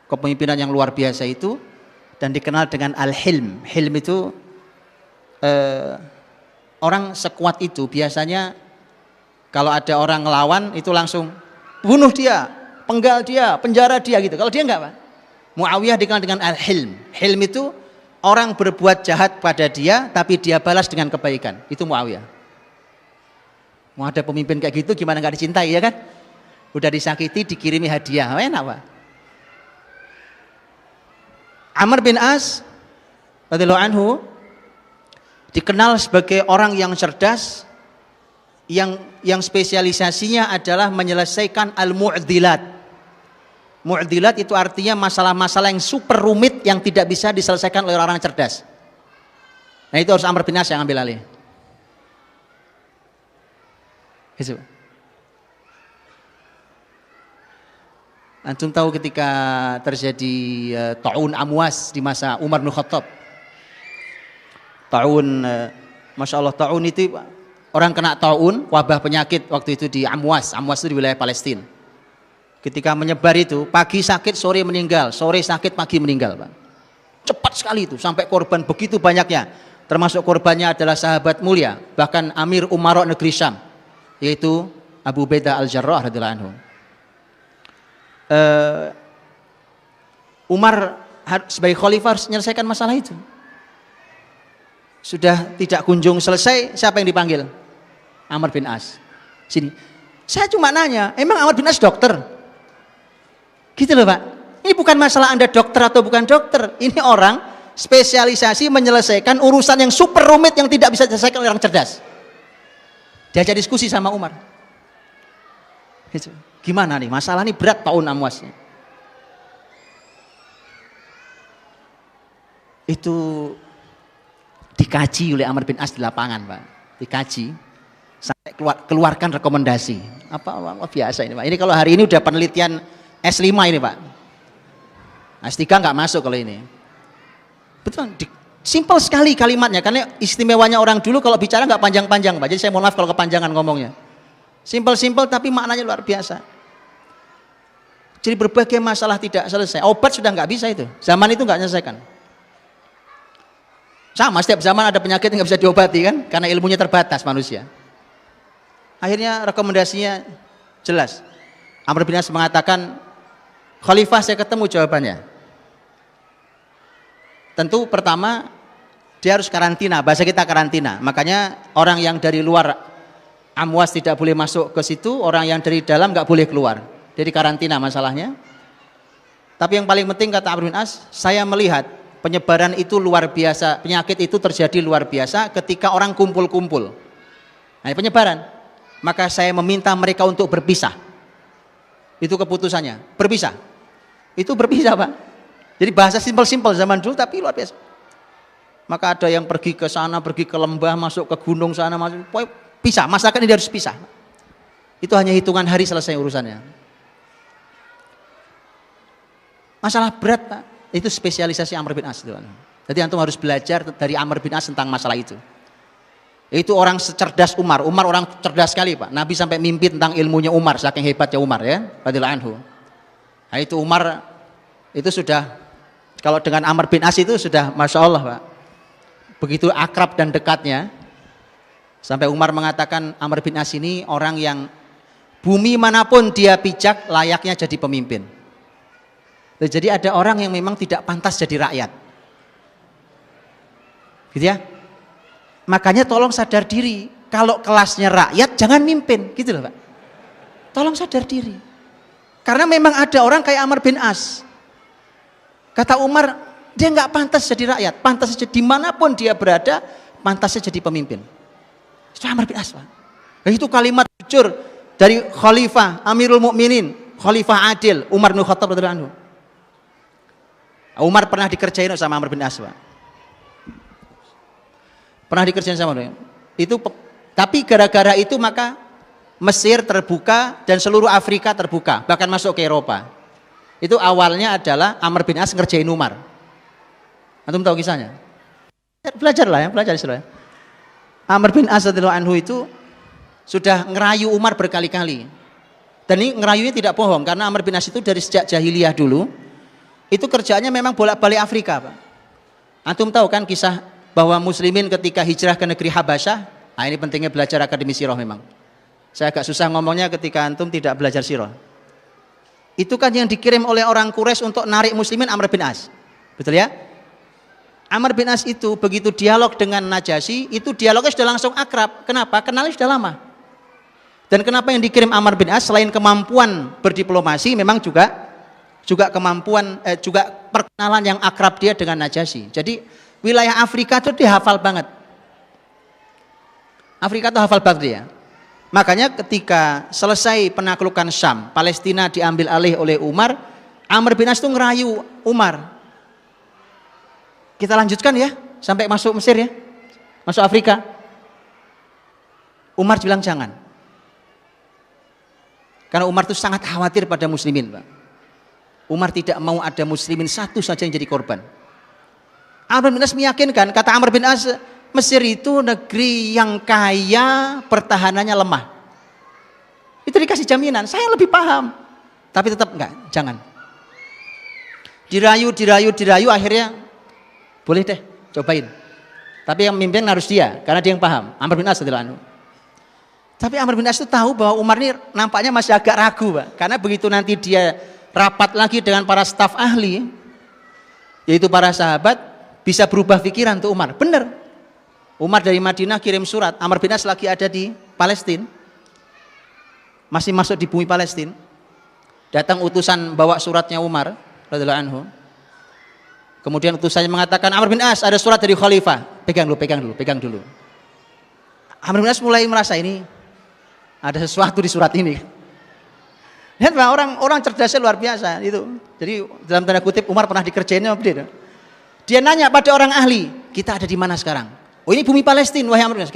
kepemimpinan yang luar biasa itu dan dikenal dengan al-hilm. Hilm itu orang sekuat itu biasanya kalau ada orang ngelawan itu langsung bunuh dia, penggal dia, penjara dia gitu. Kalau dia enggak, Pak. Muawiyah dikenal dengan al-hilm. Hilm itu orang berbuat jahat pada dia tapi dia balas dengan kebaikan. Itu Muawiyah. Mau ada pemimpin kayak gitu gimana enggak dicintai, ya kan? Udah disakiti dikirimi hadiah. Enak, Pak. Amr bin As radhiyallahu anhu dikenal sebagai orang yang cerdas, yang spesialisasinya adalah menyelesaikan al-mu'dilat. Mu'dilat itu artinya masalah-masalah yang super rumit yang tidak bisa diselesaikan oleh orang cerdas. Nah, itu harus Amr bin As yang ambil alih. Itu. Antum tahu ketika terjadi ta'un Amwas di masa Umar bin Khattab. Ta'un, Masya Allah, ta'un itu orang kena ta'un, wabah penyakit waktu itu di Amwas. Amwas itu di wilayah Palestina. Ketika menyebar itu, pagi sakit, sore meninggal, sore sakit, pagi meninggal, Pak. Cepat sekali itu, sampai korban begitu banyaknya. Termasuk korbannya adalah sahabat mulia, bahkan Amir Umarok negeri Syam, yaitu Abu Ubaidah al-Jarrah radhiyallahu anhu. Umar sebagai khalifah harus menyelesaikan masalah itu. Sudah tidak kunjung selesai, siapa yang dipanggil? Amr bin As. Sini. Saya cuma nanya, emang Amr bin As dokter? Gitu loh, Pak. Ini bukan masalah Anda dokter atau bukan dokter. Ini orang spesialisasi menyelesaikan urusan yang super rumit yang tidak bisa diselesaikan oleh orang cerdas. Diajak diskusi sama Umar. Gitu. Gimana nih? Masalah ini berat tahun Amwasnya. Itu dikaji oleh Amr bin As di lapangan, Pak. Dikaji sampai keluarkan rekomendasi. Apa biasa ini, Pak. Ini kalau hari ini udah penelitian S5 ini, Pak. S3 nggak masuk kalau ini. Betul, simpel sekali kalimatnya. Karena istimewanya orang dulu kalau bicara nggak panjang-panjang, Pak. Jadi saya mohon maaf kalau kepanjangan ngomongnya. Simpel-simpel tapi maknanya luar biasa. Jadi berbagai masalah tidak selesai. Obat sudah nggak bisa itu. Zaman itu nggak menyelesaikan. Sama, setiap zaman ada penyakit yang nggak bisa diobati kan, karena ilmunya terbatas manusia. Akhirnya rekomendasinya jelas. Amr bin As mengatakan, Khalifah saya ketemu jawabannya. Tentu pertama dia harus karantina, bahasa kita karantina. Makanya orang yang dari luar Amwas tidak boleh masuk ke situ, orang yang dari dalam nggak boleh keluar. Jadi karantina masalahnya. Tapi yang paling penting kata Amr bin As, saya melihat penyebaran itu luar biasa, penyakit itu terjadi luar biasa ketika orang kumpul-kumpul. Nah, penyebaran. Maka saya meminta mereka untuk berpisah. Itu keputusannya, berpisah. Itu berpisah, Pak. Jadi bahasa simpel-simpel zaman dulu tapi luar biasa. Maka ada yang pergi ke sana, pergi ke lembah, masuk ke gunung sana, masuk, pisah. Masyarakat ini harus pisah. Itu hanya hitungan hari selesai urusannya. Masalah berat, Pak. Itu spesialisasi Amr bin As. Jadi antum harus belajar dari Amr bin As tentang masalah itu. Itu orang secerdas Umar. Umar orang cerdas sekali, Pak. Nabi sampai mimpi tentang ilmunya Umar, saking hebatnya Umar ya, radhiyallahu anhu. Nah, itu Umar itu sudah, kalau dengan Amr bin As itu sudah Masya Allah, Pak. Begitu akrab dan dekatnya, sampai Umar mengatakan Amr bin As ini orang yang bumi manapun dia pijak layaknya jadi pemimpin. Jadi ada orang yang memang tidak pantas jadi rakyat, gitu ya. Makanya tolong sadar diri, kalau kelasnya rakyat jangan mimpin, gitu loh Pak. Tolong sadar diri, karena memang ada orang kayak Amr bin As. Kata Umar, dia nggak pantas jadi rakyat, pantas saja dimanapun dia berada, pantasnya jadi pemimpin. Itu Amr bin As, Pak. Nah, itu kalimat jujur dari Khalifah Amirul Mukminin, Khalifah Adil Umar bin Khattab radhiyallahu anhu. Umar pernah dikerjain sama Amr bin As, Pak. Pernah dikerjain sama dia. Itu, tapi gara-gara itu maka Mesir terbuka dan seluruh Afrika terbuka, bahkan masuk ke Eropa. Itu awalnya adalah Amr bin As ngerjain Umar. Antum tahu kisahnya? Belajarlah ya, belajar istilah. Amr bin As radhiyallahu anhu itu sudah ngerayu Umar berkali-kali. Dan ini ngerayunya tidak bohong, karena Amr bin As itu dari sejak jahiliyah dulu itu kerjaannya memang bolak-balik Afrika, Pak. Antum tahu kan kisah bahwa muslimin ketika hijrah ke negeri Habasyah? Nah, ini pentingnya belajar akademi sirah memang. Saya agak susah ngomongnya ketika antum tidak belajar sirah. Itu kan yang dikirim oleh orang Quraisy untuk narik muslimin Amr bin As. Betul ya? Amr bin As itu begitu dialog dengan Najasyi, itu dialognya sudah langsung akrab. Kenapa? Kenalnya sudah lama. Dan kenapa yang dikirim Amr bin As selain kemampuan berdiplomasi, memang juga kemampuan juga perkenalan yang akrab dia dengan Najasyi. Jadi wilayah Afrika itu dia hafal banget. Afrika itu hafal banget dia. Makanya ketika selesai penaklukan Syam, Palestina diambil alih oleh Umar, Amr bin As itu ngerayu Umar. Kita lanjutkan ya, sampai masuk Mesir ya, masuk Afrika. Umar bilang jangan. Karena Umar itu sangat khawatir pada muslimin, Pak. Umar tidak mau ada muslimin satu saja yang jadi korban. Amr bin As meyakinkan, kata Amr bin As, Mesir itu negeri yang kaya, pertahanannya lemah. Itu dikasih jaminan, saya lebih paham. Tapi tetap enggak, jangan. Dirayu, akhirnya boleh deh, cobain. Tapi yang memimpin harus dia, karena dia yang paham. Amr bin As radhiyallahu anhu. Tapi Amr bin As itu tahu bahwa Umar ini nampaknya masih agak ragu, Pak. Karena begitu nanti dia rapat lagi dengan para staf ahli, yaitu para sahabat, bisa berubah pikiran tuh Umar. Benar. Umar dari Madinah kirim surat, Amr bin As lagi ada di Palestina, masih masuk di bumi Palestina. Datang utusan bawa suratnya Umar radhiyallahu anhu. Kemudian utusannya mengatakan, Amr bin As ada surat dari Khalifah, pegang dulu. Amr bin As mulai merasa ini ada sesuatu di surat ini. Lihat Pak, orang cerdasnya luar biasa itu. Jadi dalam tanda kutip Umar pernah dikerjainnya apa dia nanya pada orang ahli, kita ada di mana sekarang? Oh, ini bumi Palestina, wahai Amr bin As.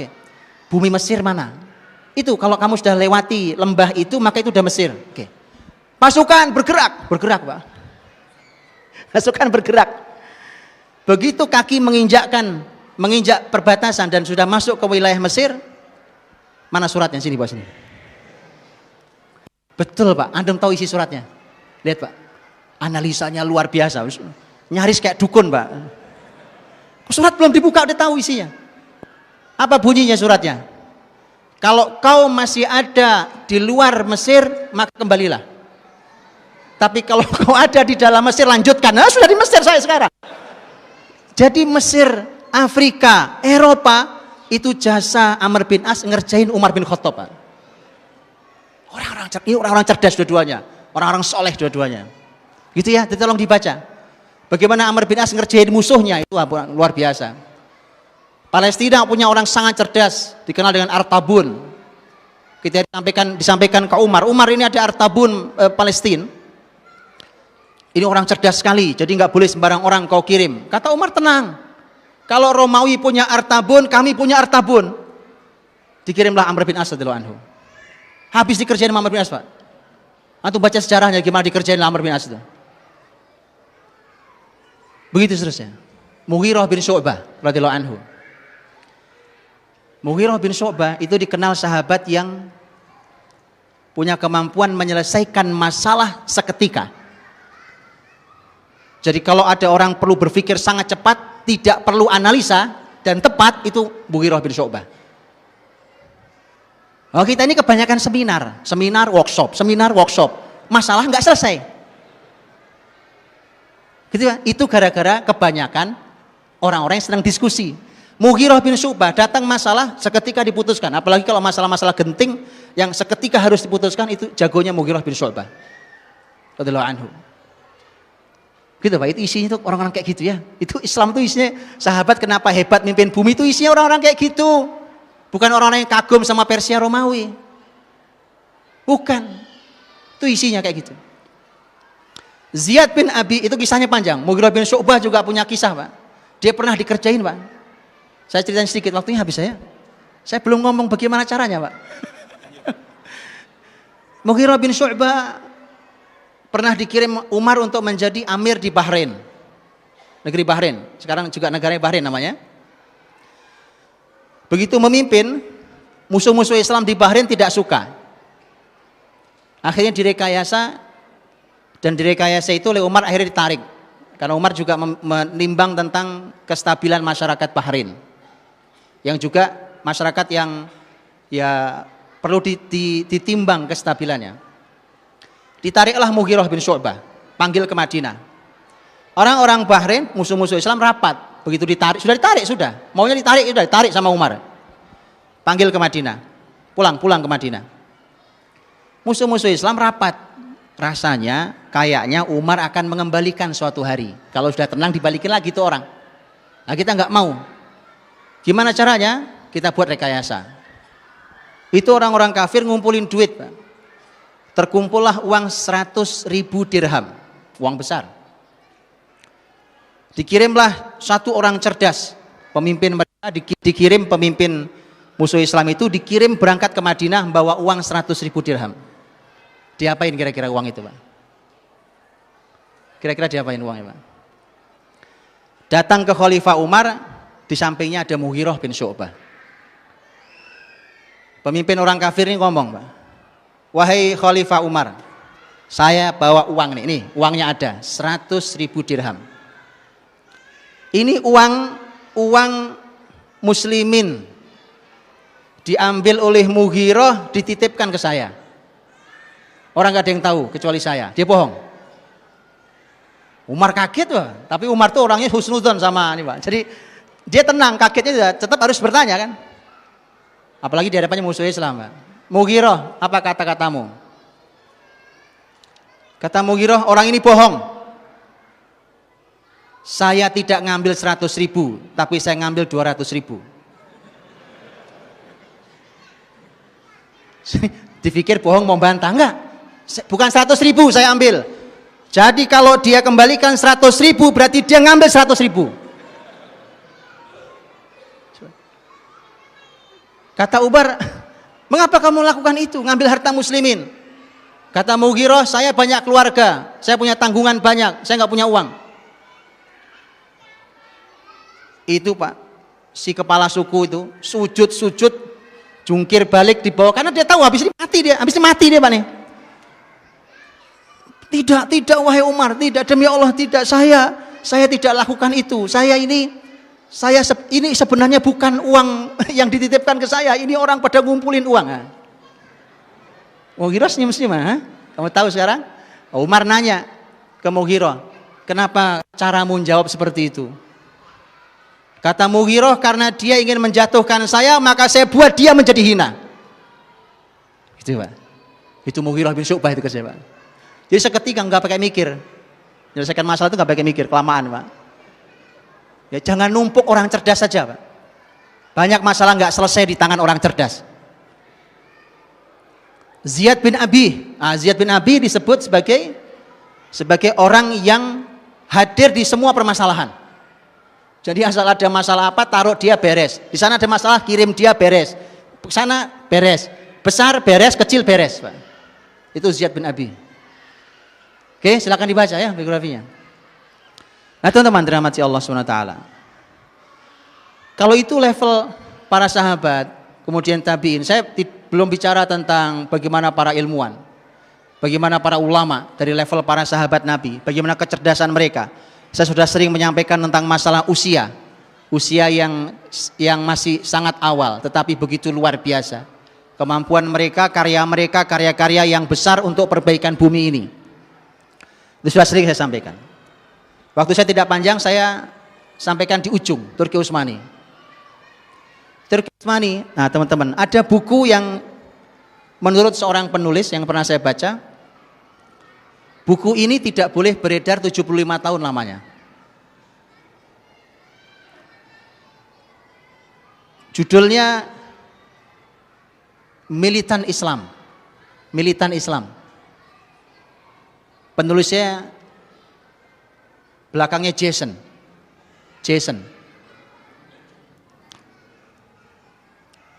Bumi Mesir mana? Itu kalau kamu sudah lewati lembah itu maka itu udah Mesir. Oke. Pasukan bergerak Pak. Pasukan bergerak. Begitu kaki menginjak perbatasan dan sudah masuk ke wilayah Mesir, mana suratnya? Sini bawah sini. Betul Pak, Anda tahu isi suratnya. Lihat Pak, analisanya luar biasa, nyaris kayak dukun Pak. Surat belum dibuka udah tahu isinya. Apa bunyinya suratnya? Kalau kau masih ada di luar Mesir, maka kembalilah. Tapi kalau kau ada di dalam Mesir, lanjutkan. Nah, sudah di Mesir saya sekarang. Jadi Mesir, Afrika, Eropa, itu jasa Amr bin As ngerjain Umar bin Khattab. Orang-orang cerdas dua-duanya, orang-orang soleh dua-duanya. Gitu ya, jadi tolong dibaca. Bagaimana Amr bin As ngerjain musuhnya, itu luar biasa. Palestina punya orang sangat cerdas, dikenal dengan Artabun. Kita disampaikan ke Umar ini ada Artabun Palestina. Ini orang cerdas sekali, jadi nggak boleh sembarang orang kau kirim. Kata Umar, tenang, Kalau Romawi punya Artabun, kami punya Artabun. Dikirimlah Amr bin As radhiyallahu anhu. Habis dikerjain Amr bin As, Pak. Antum baca sejarahnya gimana dikerjain Amr bin As itu. Begitu seterusnya. Mughirah bin Syu'bah radhiyallahu anhu. Mughirah bin Syu'bah itu dikenal sahabat yang punya kemampuan menyelesaikan masalah seketika. Jadi kalau ada orang perlu berpikir sangat cepat, tidak perlu analisa dan tepat, itu Mughirah bin Syu'bah. Oh, kita ini kebanyakan seminar workshop, masalah nggak selesai. Gitu ya? Itu gara-gara kebanyakan orang-orang yang sedang diskusi. Mughirah bin Syu'bah datang masalah seketika diputuskan, apalagi kalau masalah-masalah genting yang seketika harus diputuskan, itu jagonya Mughirah bin Syu'bah radhiyallahu anhu. Gitu Pak, itu isinya itu orang-orang kayak gitu ya. Itu Islam itu isinya, sahabat kenapa hebat mimpin bumi, itu isinya orang-orang kayak gitu. Bukan orang-orang yang kagum sama Persia Romawi. Bukan. Itu isinya kayak gitu. Ziyad bin Abi, itu kisahnya panjang. Mughirah bin Syu'bah juga punya kisah, Pak. Dia pernah dikerjain, Pak. Saya ceritain sedikit, waktunya habis saya. Saya belum ngomong bagaimana caranya, Pak. Mughirah bin Syu'bah pernah dikirim Umar untuk menjadi amir di Bahrain, negeri Bahrain, sekarang juga negara Bahrain namanya. Begitu memimpin, musuh-musuh Islam di Bahrain tidak suka. Akhirnya direkayasa, dan direkayasa itu oleh Umar akhirnya ditarik. Karena Umar juga menimbang tentang kestabilan masyarakat Bahrain, yang juga masyarakat yang ya perlu ditimbang kestabilannya. Ditariklah Mughirah bin Syu'bah, panggil ke Madinah. Orang-orang Bahrain, musuh-musuh Islam rapat. Begitu ditarik, sudah. Maunya ditarik sama Umar. Panggil ke Madinah. Pulang ke Madinah. Musuh-musuh Islam rapat. Rasanya, kayaknya Umar akan mengembalikan suatu hari. Kalau sudah tenang, dibalikin lagi tuh orang. Nah, kita nggak mau. Gimana caranya? Kita buat rekayasa. Itu orang-orang kafir ngumpulin duit, Pak. Terkumpullah uang 100.000 dirham, uang besar. Dikirimlah satu orang cerdas, pemimpin mereka, dikirim pemimpin musuh Islam itu, dikirim berangkat ke Madinah membawa uang 100.000 dirham. Diapain kira-kira uang itu, Pak? Kira-kira diapain uangnya, Pak? Datang ke Khalifah Umar, di sampingnya ada Mughirah bin Syu'bah. Pemimpin orang kafir ini ngomong, Pak. Wahai Khalifah Umar, saya bawa uang nih, uangnya ada 100.000 dirham. Ini uang muslimin, diambil oleh Mughirah, dititipkan ke saya. Orang gak ada yang tahu kecuali saya. Dia bohong. Umar kaget, Pak. Tapi Umar tuh orangnya husnudzon sama ini, Pak. Jadi dia tenang, kagetnya tetap harus bertanya kan. Apalagi di hadapannya musuh Islam, Pak. Mughirah, apa kata-katamu? Kata Mughirah, orang ini bohong. Saya tidak ngambil 100.000, tapi saya ngambil 200.000. Dipikir bohong mau bantah, enggak? Bukan 100.000 saya ambil. Jadi kalau dia kembalikan 100.000, berarti dia ngambil 100.000. Kata Umar, mengapa kamu lakukan itu, ngambil harta muslimin? Kata Mughirah, saya banyak keluarga, saya punya tanggungan banyak, saya nggak punya uang. Itu Pak, si kepala suku itu sujud, jungkir balik di bawah, karena dia tahu habis ini mati dia Pak nih. Tidak wahai Umar, tidak, demi Allah tidak, saya tidak lakukan itu. Saya ini sebenarnya bukan uang yang dititipkan ke saya, ini orang pada ngumpulin uang. Mughirah senyum-senyum, kamu tahu sekarang? Umar nanya ke Mughirah, kenapa caramu menjawab seperti itu? Kata Mughirah, karena dia ingin menjatuhkan saya, maka saya buat dia menjadi hina. Itu Pak, itu Mughirah bin Syu'bah itu kerja Pak. Jadi seketika nggak pakai mikir, menyelesaikan masalah itu nggak pakai mikir, kelamaan Pak. Ya jangan numpuk orang cerdas saja Pak. Banyak masalah nggak selesai di tangan orang cerdas. Ziyad bin Abi disebut sebagai orang yang hadir di semua permasalahan. Jadi asal ada masalah apa, taruh dia beres. Di sana ada masalah, kirim dia beres. Ke sana beres. Besar beres, kecil beres, Pak. Itu Ziyad bin Abi. Oke, silakan dibaca ya biografinya. Nah, teman-teman dirahmati Allah SWT. Kalau itu level para sahabat, kemudian tabi'in, saya belum bicara tentang bagaimana para ilmuwan, bagaimana para ulama dari level para sahabat Nabi, bagaimana kecerdasan mereka. Saya sudah sering menyampaikan tentang masalah usia yang masih sangat awal, tetapi begitu luar biasa. Kemampuan mereka, karya-karya yang besar untuk perbaikan bumi ini. Itu sudah sering saya sampaikan. Waktu saya tidak panjang, saya sampaikan di ujung, Turki Utsmani. Turki Utsmani, nah teman-teman, ada buku yang menurut seorang penulis yang pernah saya baca, buku ini tidak boleh beredar 75 tahun lamanya. Judulnya Militan Islam. Militan Islam. Penulisnya belakangnya Jason.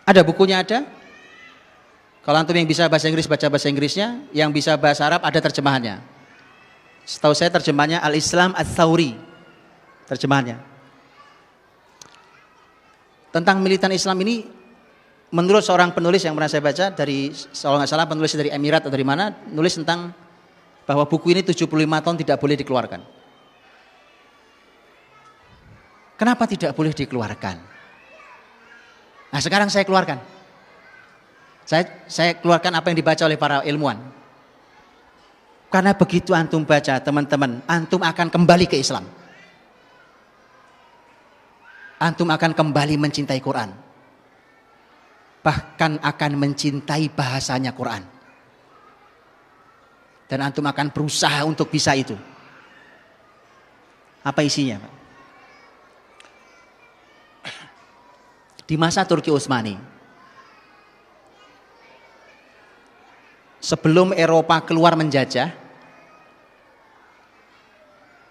Ada bukunya ada. Kalau antum yang bisa bahasa Inggris baca bahasa Inggrisnya, yang bisa bahasa Arab ada terjemahannya. Setahu saya terjemahannya Al-Islam Ats-Tsauri. Terjemahannya. Tentang militan Islam ini, menurut seorang penulis yang pernah saya baca dari, kalau nggak salah penulis dari Emirat atau dari mana, nulis tentang bahwa buku ini 75 tahun tidak boleh dikeluarkan. Kenapa tidak boleh dikeluarkan? Nah, sekarang saya keluarkan. Saya keluarkan apa yang dibaca oleh para ilmuwan. Karena begitu antum baca, teman-teman, antum akan kembali ke Islam. Antum akan kembali mencintai Quran. Bahkan akan mencintai bahasanya Quran. Dan antum akan berusaha untuk bisa itu. Apa isinya, Pak? Di masa Turki Utsmani, sebelum Eropa keluar menjajah,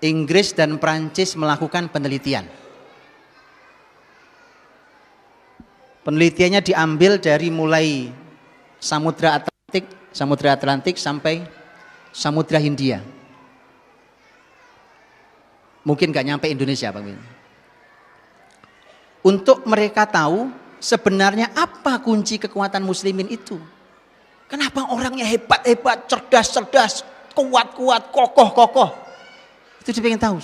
Inggris dan Prancis melakukan penelitian. Penelitiannya diambil dari mulai Samudra Atlantik sampai Samudra Hindia. Mungkin gak nyampe Indonesia, Bang Min. Untuk mereka tahu sebenarnya apa kunci kekuatan muslimin itu. Kenapa orangnya hebat-hebat, cerdas-cerdas, kuat-kuat, kokoh-kokoh. Itu dia pengen tahu.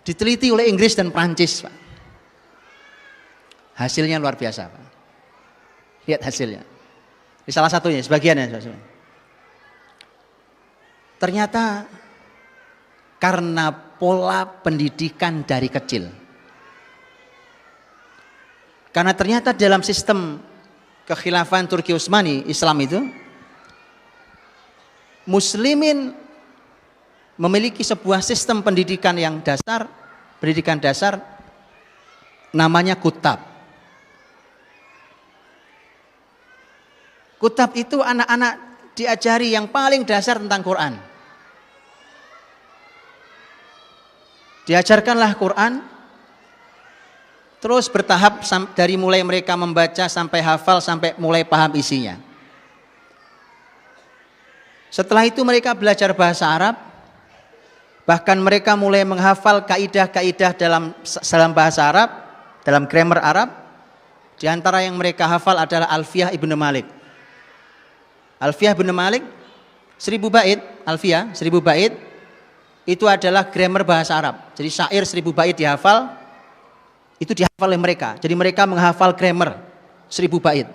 Diteliti oleh Inggris dan Prancis, Pak. Hasilnya luar biasa, Pak. Lihat hasilnya. Ini salah satunya, sebagiannya. Ternyata karena pola pendidikan dari kecil. Karena ternyata dalam sistem kekhilafan Turki Utsmani, Islam itu, muslimin memiliki sebuah sistem pendidikan yang dasar, pendidikan dasar namanya kutab. Kutab itu anak-anak diajari yang paling dasar tentang Quran. Diajarkanlah Quran, terus bertahap dari mulai mereka membaca sampai hafal, sampai mulai paham isinya. Setelah itu mereka belajar bahasa Arab, bahkan mereka mulai menghafal kaidah-kaidah dalam bahasa Arab, dalam grammar Arab. Di antara yang mereka hafal adalah Alfiyah Ibnu Malik. Alfiyah Ibnu Malik 1000 bait, Alfiyah 1000 bait itu adalah grammar bahasa Arab. Jadi syair 1000 bait dihafal, itu dihafal oleh mereka. Jadi mereka menghafal grammar 1000 bait.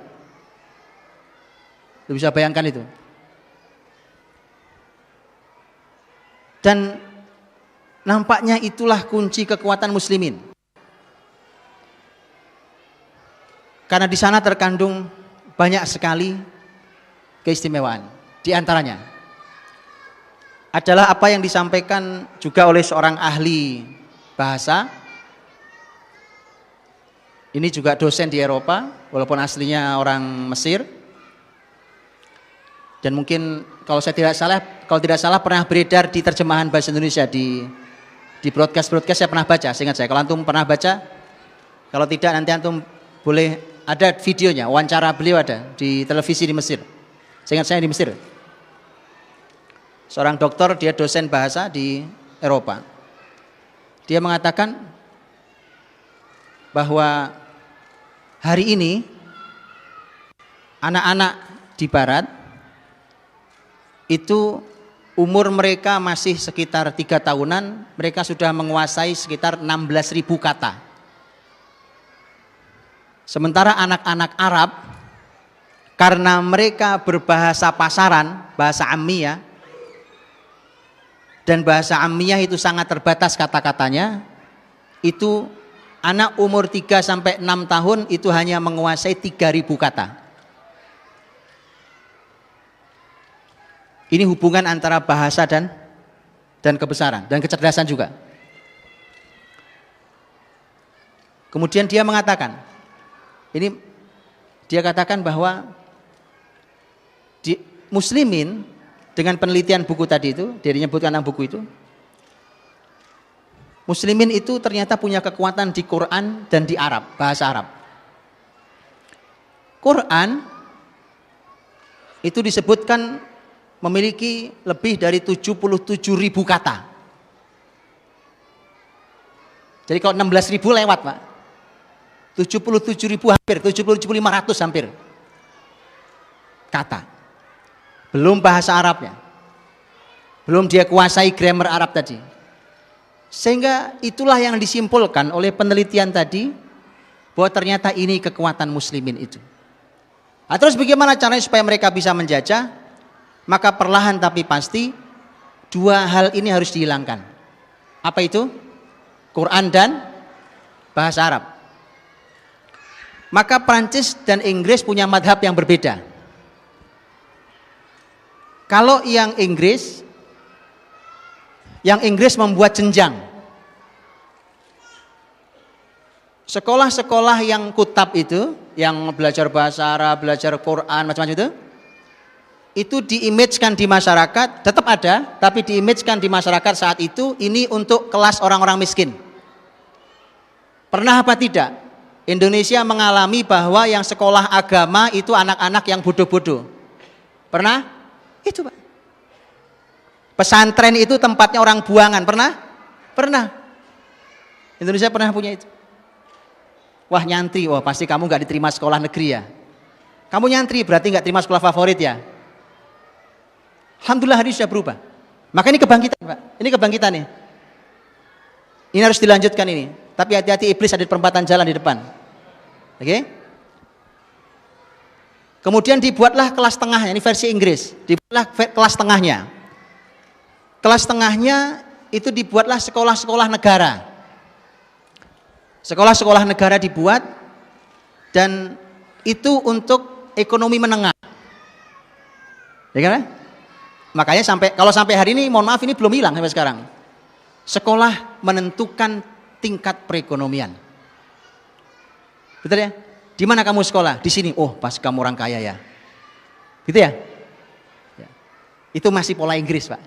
Lu bisa bayangkan itu. Dan nampaknya itulah kunci kekuatan muslimin. Karena di sana terkandung banyak sekali keistimewaan. Di antaranya adalah apa yang disampaikan juga oleh seorang ahli bahasa. Ini juga dosen di Eropa, walaupun aslinya orang Mesir. Dan mungkin kalau tidak salah pernah beredar di terjemahan bahasa Indonesia di Di broadcast saya pernah baca, seingat saya. Kalau antum pernah baca, kalau tidak nanti antum boleh, ada videonya, wawancara beliau ada di televisi di Mesir. Seingat saya di Mesir. Seorang dokter, dia dosen bahasa di Eropa. Dia mengatakan bahwa hari ini anak-anak di barat itu umur mereka masih sekitar 3 tahunan, mereka sudah menguasai sekitar 16.000 kata. Sementara anak-anak Arab, karena mereka berbahasa pasaran, bahasa ammiyah, dan bahasa ammiyah itu sangat terbatas kata-katanya, itu anak umur 3 sampai 6 tahun itu hanya menguasai 3.000 kata. Ini hubungan antara bahasa dan kebesaran dan kecerdasan juga. Kemudian dia mengatakan, dia katakan bahwa di muslimin, dengan penelitian buku tadi itu, dia menyebutkan tentang buku itu, muslimin itu ternyata punya kekuatan di Quran dan di Arab, bahasa Arab. Quran itu disebutkan memiliki lebih dari 77.000 kata. Jadi kalau 16.000 lewat, Pak. 77.000 hampir, 77.500 hampir kata. Belum bahasa Arabnya. Belum dia kuasai grammar Arab tadi. Sehingga itulah yang disimpulkan oleh penelitian tadi, bahwa ternyata ini kekuatan muslimin itu. Nah, terus bagaimana caranya supaya mereka bisa menjajah? Maka perlahan tapi pasti 2 hal ini harus dihilangkan. Apa itu? Quran dan bahasa Arab. Maka Prancis dan Inggris punya madhab yang berbeda. Kalau yang Inggris membuat jenjang. Sekolah-sekolah yang kutab itu, yang belajar bahasa Arab, belajar Quran, macam-macam itu di-image-kan di masyarakat, tetap ada, tapi di-image-kan di masyarakat saat itu, ini untuk kelas orang-orang miskin. Pernah apa tidak? Indonesia mengalami bahwa yang sekolah agama itu anak-anak yang bodoh-bodoh. Pernah? Itu, Pak. Pesantren itu tempatnya orang buangan. Pernah? Pernah. Indonesia pernah punya itu. Wah, nyantri, wah pasti kamu gak diterima sekolah negeri ya. Kamu nyantri berarti gak terima sekolah favorit ya. Alhamdulillah hari ini sudah berubah. Maka ini kebangkitan, Pak. Ini kebangkitan nih. Ini harus dilanjutkan ini. Tapi hati-hati, iblis ada di perempatan jalan di depan. Oke? Kemudian dibuatlah kelas tengahnya, ini versi Inggris. Dibuatlah kelas tengahnya. Kelas tengahnya itu dibuatlah sekolah-sekolah negara. Sekolah-sekolah negara dibuat, dan itu untuk ekonomi menengah. Ya kan? Makanya kalau sampai hari ini, mohon maaf, ini belum hilang sampai sekarang. Sekolah menentukan tingkat perekonomian. Betul ya? Di mana kamu sekolah? Di sini. Oh, pas kamu orang kaya ya. Gitu ya? Ya. Itu masih pola Inggris, Pak.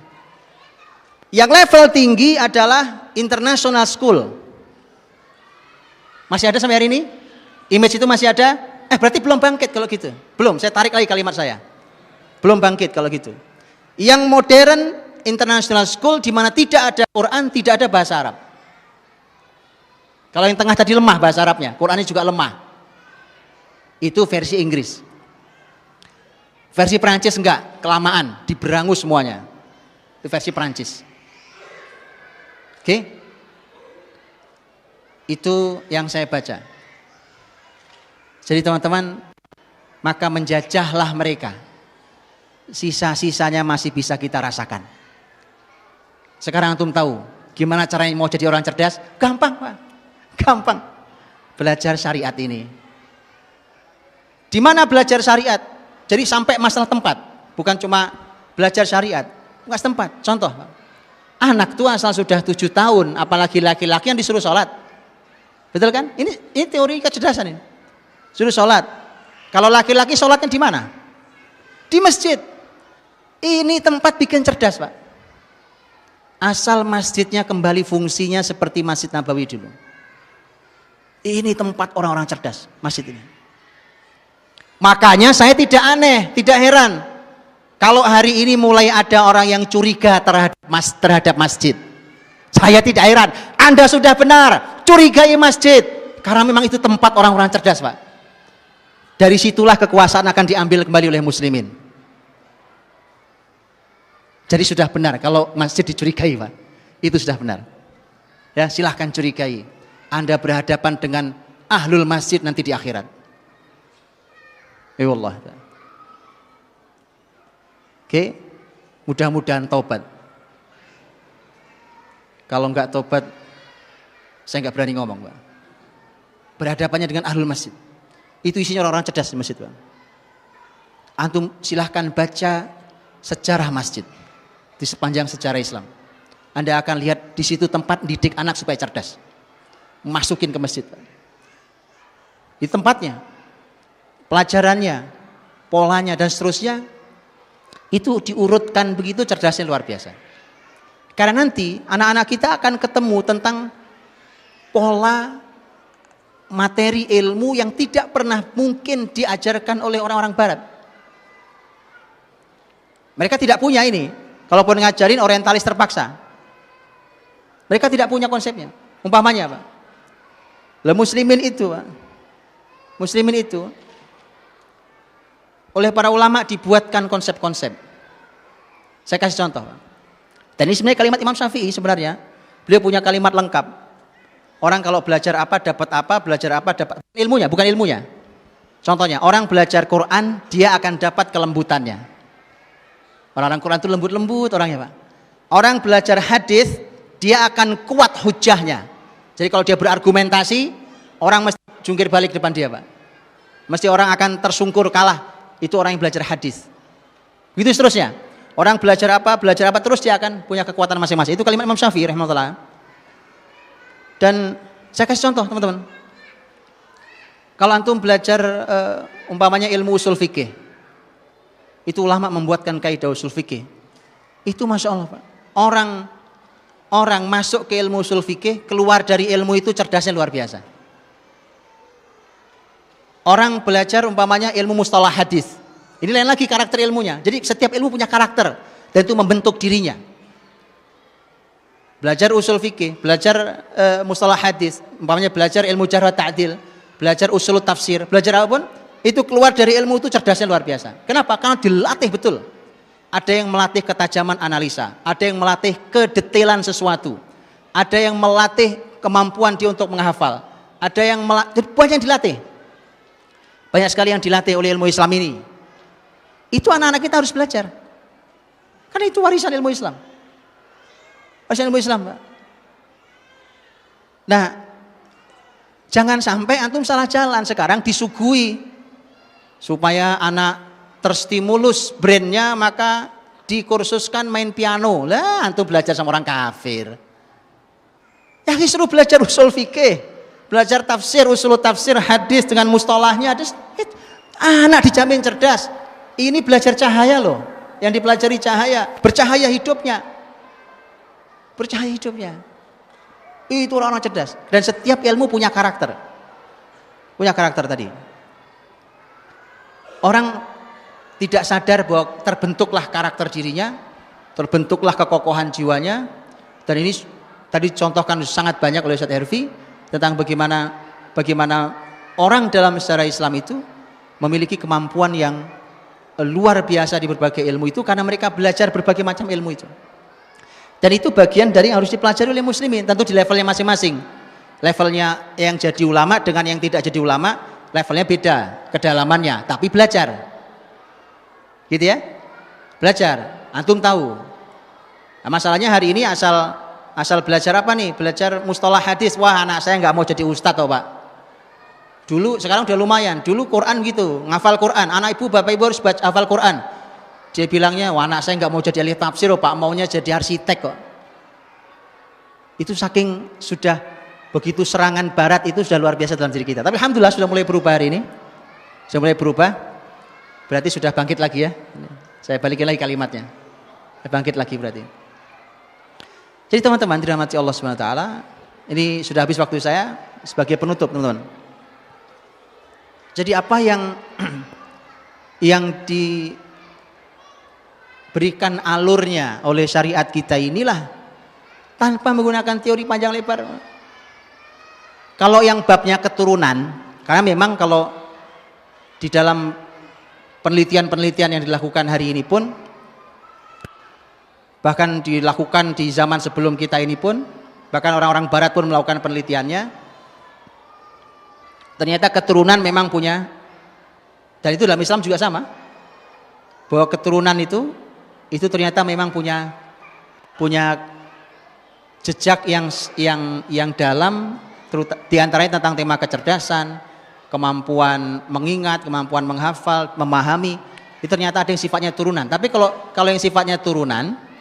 Yang level tinggi adalah international school. Masih ada sampai hari ini? Image itu masih ada? Berarti belum bangkit kalau gitu. Belum, saya tarik lagi kalimat saya. Belum bangkit kalau gitu. Yang modern international school di mana tidak ada Quran, tidak ada bahasa Arab. Kalau yang tengah tadi lemah bahasa Arabnya, Qurannya juga lemah. Itu versi Inggris. Versi Perancis enggak, kelamaan, diberangus semuanya. Itu versi Perancis. Oke? Itu yang saya baca. Jadi teman-teman, maka menjajahlah mereka. Sisa-sisanya masih bisa kita rasakan. Sekarang antum tahu gimana caranya mau jadi orang cerdas? Gampang, Pak. Gampang. Belajar syariat ini. Di mana belajar syariat? Jadi sampai masalah tempat, bukan cuma belajar syariat, enggak tempat. Contoh, Pak. Anak tua asal sudah 7 tahun, apalagi laki-laki yang disuruh sholat. Betul kan? Ini teori kecerdasan ini. Suruh sholat. Kalau laki-laki sholatnya di mana? Di masjid. Ini tempat bikin cerdas, Pak. asal masjidnya kembali fungsinya seperti Masjid Nabawi dulu. Ini tempat orang-orang cerdas, masjid ini. Makanya saya tidak aneh, tidak heran kalau hari ini mulai ada orang yang curiga terhadap masjid. Saya tidak heran, Anda sudah benar, curigai masjid, karena memang itu tempat orang-orang cerdas, Pak. Dari situlah kekuasaan akan diambil kembali oleh muslimin. Jadi sudah benar kalau masjid dicurigai, Pak. Itu sudah benar. Ya, silahkan curigai. Anda berhadapan dengan ahlul masjid nanti di akhirat. Ya Allah. Oke, mudah-mudahan taubat. Kalau enggak taubat, saya enggak berani ngomong, Pak. Berhadapannya dengan ahlul masjid. Itu isinya orang-orang cerdas di masjid, Pak. Antum silahkan baca sejarah masjid di sepanjang sejarah Islam. Anda akan lihat di situ tempat didik anak supaya cerdas. Masukin ke masjid, Pak. Di tempatnya, pelajarannya, polanya dan seterusnya itu diurutkan begitu cerdasnya luar biasa. Karena nanti anak-anak kita akan ketemu tentang pola materi ilmu yang tidak pernah mungkin diajarkan oleh orang-orang barat. Mereka tidak punya ini. Kalaupun ngajarin orientalis terpaksa. Mereka tidak punya konsepnya. Umpamanya, Pak. Muslimin itu, Pak. Muslimin itu oleh para ulama dibuatkan konsep-konsep. Saya kasih contoh, Pak. Dan ini sebenarnya kalimat Imam Syafi'i sebenarnya. Beliau punya kalimat lengkap. Orang kalau belajar apa, belajar apa, dapat ilmunya, bukan ilmunya. Contohnya, orang belajar Quran, dia akan dapat kelembutannya. Orang-orang Quran itu lembut-lembut orangnya, Pak. Orang belajar hadis, dia akan kuat hujahnya. Jadi kalau dia berargumentasi, orang mesti jungkir balik depan dia, Pak. Mesti orang akan tersungkur kalah. Itu orang yang belajar hadis. Begitu seterusnya. Orang belajar apa, terus dia akan punya kekuatan masing-masing. Itu kalimat Imam Syafi'i rahimahullah. Dan saya kasih contoh, teman-teman. Kalau antum belajar umpamanya ilmu usul fikih, itu ulama membuatkan kaidah usul fikih. Itu masya Allah, Pak. Orang masuk ke ilmu usul fikih, keluar dari ilmu itu cerdasnya luar biasa. Orang belajar umpamanya ilmu mustalah hadis. Ini lain lagi karakter ilmunya. Jadi setiap ilmu punya karakter dan itu membentuk dirinya. Belajar usul fikih, belajar mustalah hadis, umpamanya belajar ilmu jarh wa ta'dil, belajar usul tafsir, belajar apapun, itu keluar dari ilmu itu cerdasnya luar biasa. Kenapa? Karena dilatih betul. Ada yang melatih ketajaman analisa, ada yang melatih kedetailan sesuatu, ada yang melatih kemampuan dia untuk menghafal, ada yang banyak yang dilatih. Banyak sekali yang dilatih oleh ilmu Islam ini. Itu anak-anak kita harus belajar. Karena itu warisan ilmu Islam. Warisan ilmu Islam, Pak. Nah, jangan sampai antum salah jalan. Sekarang disuguhi supaya anak terstimulus brainnya, maka dikursuskan main piano. Lah, antum belajar sama orang kafir. Ya, disuruh belajar usul fikih, belajar tafsir, usul tafsir, hadis dengan mustalahnya. Anak dijamin cerdas. Ini belajar cahaya loh. Yang dipelajari cahaya, bercahaya hidupnya. Bercahaya hidupnya. Itu orang-orang cerdas. Dan setiap ilmu punya karakter. Punya karakter tadi. Orang tidak sadar bahwa terbentuklah karakter dirinya, terbentuklah kekokohan jiwanya. Dan ini tadi contohkan sangat banyak oleh Ustaz Herfi tentang bagaimana orang dalam sejarah Islam itu memiliki kemampuan yang luar biasa di berbagai ilmu itu karena mereka belajar berbagai macam ilmu itu. Dan itu bagian dari yang harus dipelajari oleh muslimin, tentu di levelnya masing-masing. Levelnya yang jadi ulama dengan yang tidak jadi ulama, levelnya beda, kedalamannya, tapi belajar. Gitu ya? Belajar. Antum tahu. Nah, masalahnya hari ini asal belajar apa nih? Belajar mustalah hadis. Wah, anak saya nggak mau jadi ustadz toh, Pak. Dulu, sekarang udah lumayan. Dulu Quran gitu, ngafal Quran. Anak ibu, bapak ibu harus baca hafal Quran. Dia bilangnya, wah anak saya nggak mau jadi ahli tafsir, oh, Pak, maunya jadi arsitek kok. Itu saking sudah begitu serangan barat itu sudah luar biasa dalam diri kita. Tapi alhamdulillah sudah mulai berubah hari ini. Sudah mulai berubah. Berarti sudah bangkit lagi ya. Saya balikin lagi kalimatnya. Bangkit lagi berarti. Jadi teman-teman dirahmati Allah Subhanahu wa taala, ini sudah habis waktu saya sebagai penutup, teman-teman. Jadi apa yang diberikan alurnya oleh syariat kita inilah tanpa menggunakan teori panjang lebar. Kalau yang babnya keturunan, karena memang kalau di dalam penelitian-penelitian yang dilakukan hari ini pun, bahkan dilakukan di zaman sebelum kita ini pun, bahkan orang-orang barat pun melakukan penelitiannya, ternyata keturunan memang punya, dan itu dalam Islam juga sama, bahwa keturunan itu ternyata memang punya jejak yang dalam, diantaranya tentang tema kecerdasan, kemampuan mengingat, kemampuan menghafal, memahami. Itu ternyata ada yang sifatnya turunan. Tapi kalau yang sifatnya turunan,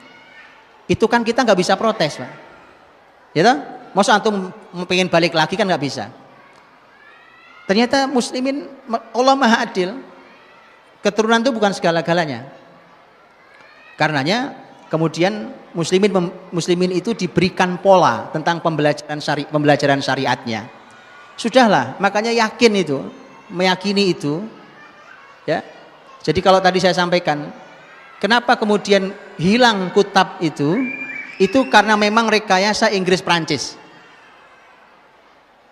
itu kan kita nggak bisa protes, Pak. Ya toh? Masa antum pengen balik lagi kan nggak bisa. Ternyata muslimin, Allah Maha Adil. Keturunan itu bukan segala-galanya. Karenanya kemudian muslimin itu diberikan pola tentang pembelajaran syariatnya. Sudahlah, makanya meyakini itu, ya. Jadi kalau tadi saya sampaikan, kenapa kemudian hilang kutab itu karena memang rekayasa Inggris Prancis.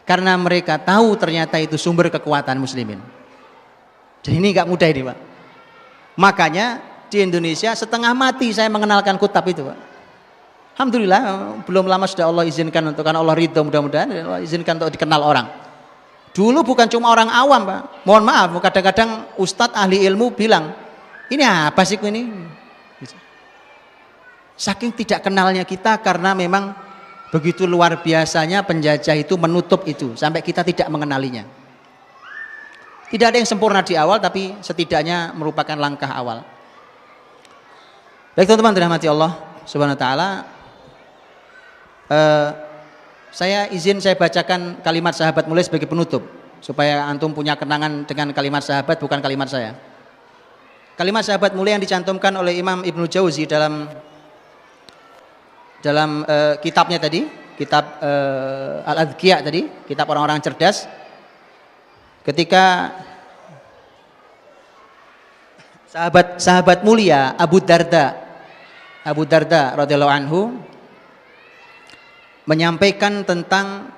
Karena mereka tahu ternyata itu sumber kekuatan muslimin. Jadi ini nggak mudah ini, Pak. Makanya di Indonesia setengah mati saya mengenalkan kutab itu, Pak. Alhamdulillah belum lama sudah Allah izinkan untuk, karena Allah ridho, mudah-mudahan Allah izinkan untuk dikenal orang. Dulu bukan cuma orang awam, Pak. Mohon maaf, kadang-kadang ustadz ahli ilmu bilang, ini apa sih ini? Saking tidak kenalnya kita, karena memang begitu luar biasanya penjajah itu menutup itu sampai kita tidak mengenalinya. Tidak ada yang sempurna di awal, tapi setidaknya merupakan langkah awal. Baik teman-teman dirahmati Allah Subhanahu wa taala, saya bacakan kalimat sahabat mulia sebagai penutup supaya antum punya kenangan dengan kalimat sahabat, bukan kalimat saya. Kalimat sahabat mulia yang dicantumkan oleh Imam Ibnu Jauzi dalam kitabnya tadi, kitab Al-Adhkiya tadi, kitab orang-orang cerdas. Ketika sahabat mulia Abu Darda radhiyallahu anhu menyampaikan tentang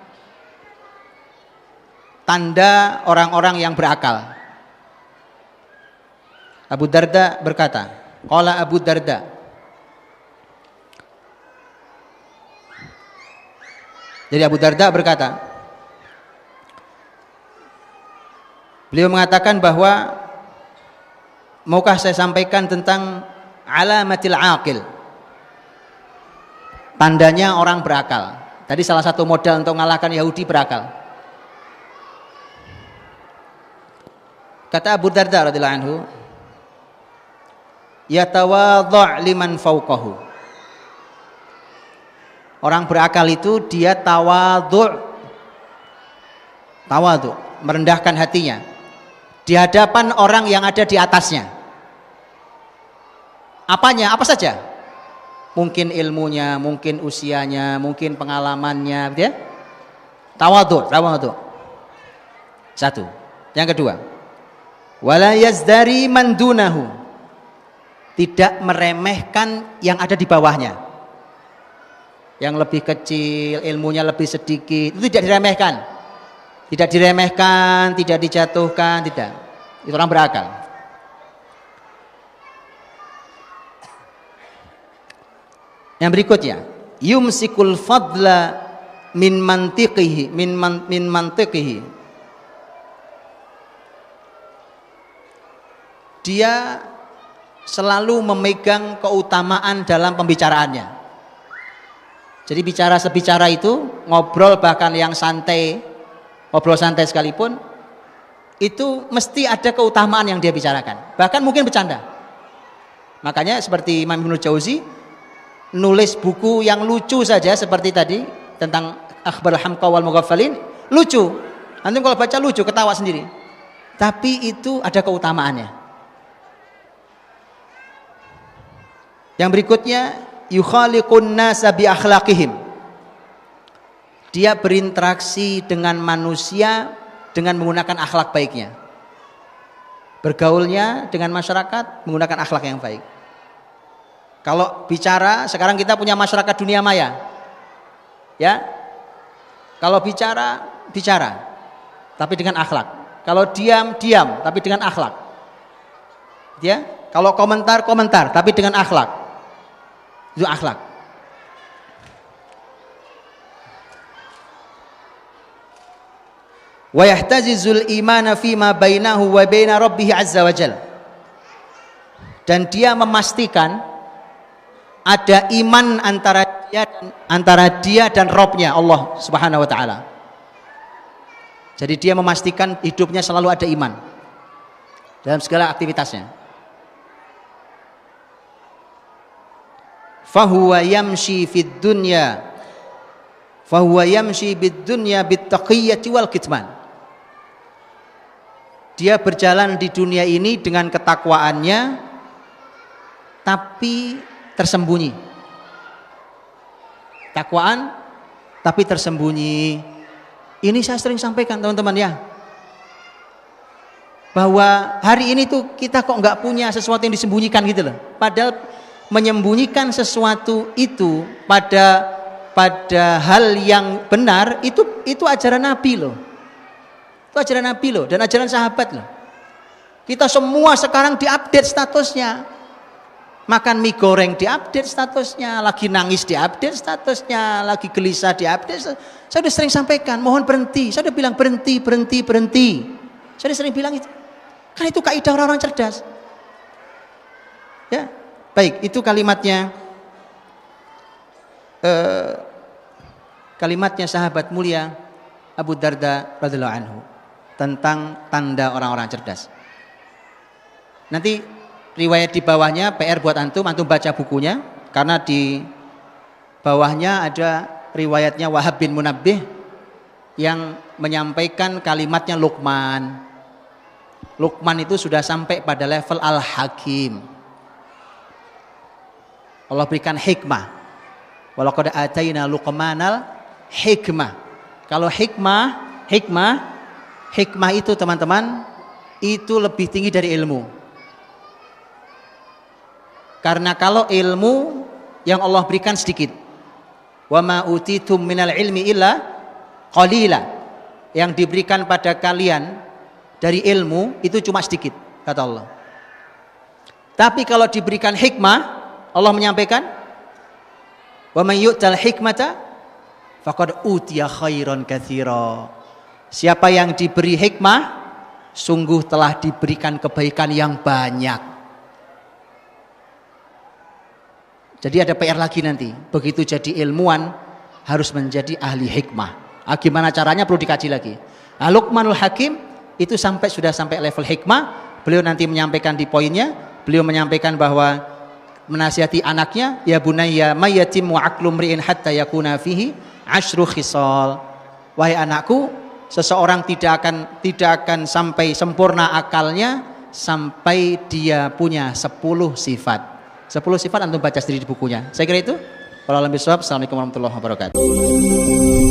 tanda orang-orang yang berakal. Abu Darda berkata, qala Abu Darda, jadi Abu Darda berkata, beliau mengatakan bahwa, maukah saya sampaikan tentang alamatil aqil, tandanya orang berakal. Tadi salah satu modal untuk mengalahkan Yahudi berakal. Kata Abu Darda radhiyallahu anhu, yatawadha' liman fawqahu. Orang berakal itu dia tawadhu', merendahkan hatinya di hadapan orang yang ada di atasnya. Apanya? Apa saja? Mungkin ilmunya, mungkin usianya, mungkin pengalamannya, gitu ya. Tawadhu. Satu. Yang kedua, wala yazdari man dunahu. Tidak meremehkan yang ada di bawahnya. Yang lebih kecil, ilmunya lebih sedikit, itu tidak diremehkan. Tidak dijatuhkan, tidak. Itu orang berakal. Yang berikutnya, yumsikul fadla min mantiqihi. Dia selalu memegang keutamaan dalam pembicaraannya. Jadi sebicara itu, ngobrol bahkan yang santai, ngobrol santai sekalipun, itu mesti ada keutamaan yang dia bicarakan. Bahkan mungkin bercanda. Makanya seperti Imam Ibnu Jauzi nulis buku yang lucu saja seperti tadi tentang Akhbar Hamqa wal Mughaffalin, lucu. Antum kalau baca lucu, ketawa sendiri. Tapi itu ada keutamaannya. Yang berikutnya, yukhaliqun nasa bi akhlaqihim. Dia berinteraksi dengan manusia dengan menggunakan akhlak baiknya. Bergaulnya dengan masyarakat menggunakan akhlak yang baik. Kalau bicara, sekarang kita punya masyarakat dunia maya. Ya. Kalau bicara, bicara tapi dengan akhlak. Kalau diam, diam tapi dengan akhlak. Ya. Kalau komentar, komentar tapi dengan akhlak. Itu akhlak. Wa yahtazizul imana fima bainahu wa baina rabbih azza wajalla. Dan dia memastikan ada iman antara dia dan Rabbnya Allah Subhanahu wa taala. Jadi dia memastikan hidupnya selalu ada iman dalam segala aktivitasnya. Fahuwa yamshi fid dunya bid dunya bit taqiyyati wal kitman. Dia berjalan di dunia ini dengan ketakwaannya tapi tersembunyi. Takwaan tapi tersembunyi. Ini saya sering sampaikan teman-teman ya. Bahwa hari ini tuh kita kok nggak punya sesuatu yang disembunyikan gitu loh. Padahal menyembunyikan sesuatu itu pada hal yang benar itu ajaran Nabi loh. Itu ajaran Nabi loh dan ajaran sahabat loh. Kita semua sekarang diupdate statusnya. Makan mie goreng diupdate statusnya, lagi nangis diupdate statusnya, lagi gelisah diupdate. Saya sudah sering sampaikan, mohon berhenti. Saya sudah bilang berhenti. Saya sudah sering bilang itu. Kan itu kaidah orang-orang cerdas. Ya, baik, itu kalimatnya. Kalimatnya sahabat mulia Abu Darda radhiyallahu anhu tentang tanda orang-orang cerdas. Nanti riwayat di bawahnya PR buat antum baca bukunya karena di bawahnya ada riwayatnya Wahab bin Munabbih yang menyampaikan kalimatnya Luqman. Luqman itu sudah sampai pada level Al-Hakim. Allah berikan hikmah. Walaqad ataina Luqmanal hikmah. Kalau hikmah itu teman-teman itu lebih tinggi dari ilmu. Karena kalau ilmu yang Allah berikan sedikit. Wa ma utitum minal ilmi illa qalila. Yang diberikan pada kalian dari ilmu itu cuma sedikit kata Allah. Tapi kalau diberikan hikmah, Allah menyampaikan wa may yu'tal hikmata faqad utiya khairan katsira. Siapa yang diberi hikmah sungguh telah diberikan kebaikan yang banyak. Jadi ada PR lagi nanti. Begitu jadi ilmuwan harus menjadi ahli hikmah. Gimana caranya perlu dikaji lagi. Luqmanul Hakim itu sudah sampai level hikmah. Beliau nanti menyampaikan di poinnya. Beliau menyampaikan bahwa menasihati anaknya, ya bunayya mayyatim wa aqlu mri'in hatta yakuna fihi asyru khisal. Wahai anakku, seseorang tidak akan sampai sempurna akalnya sampai dia punya 10 sifat. 10 sifat antum baca sendiri di bukunya. Saya kira itu. Wallahualam bishawab. Assalamualaikum warahmatullahi wabarakatuh.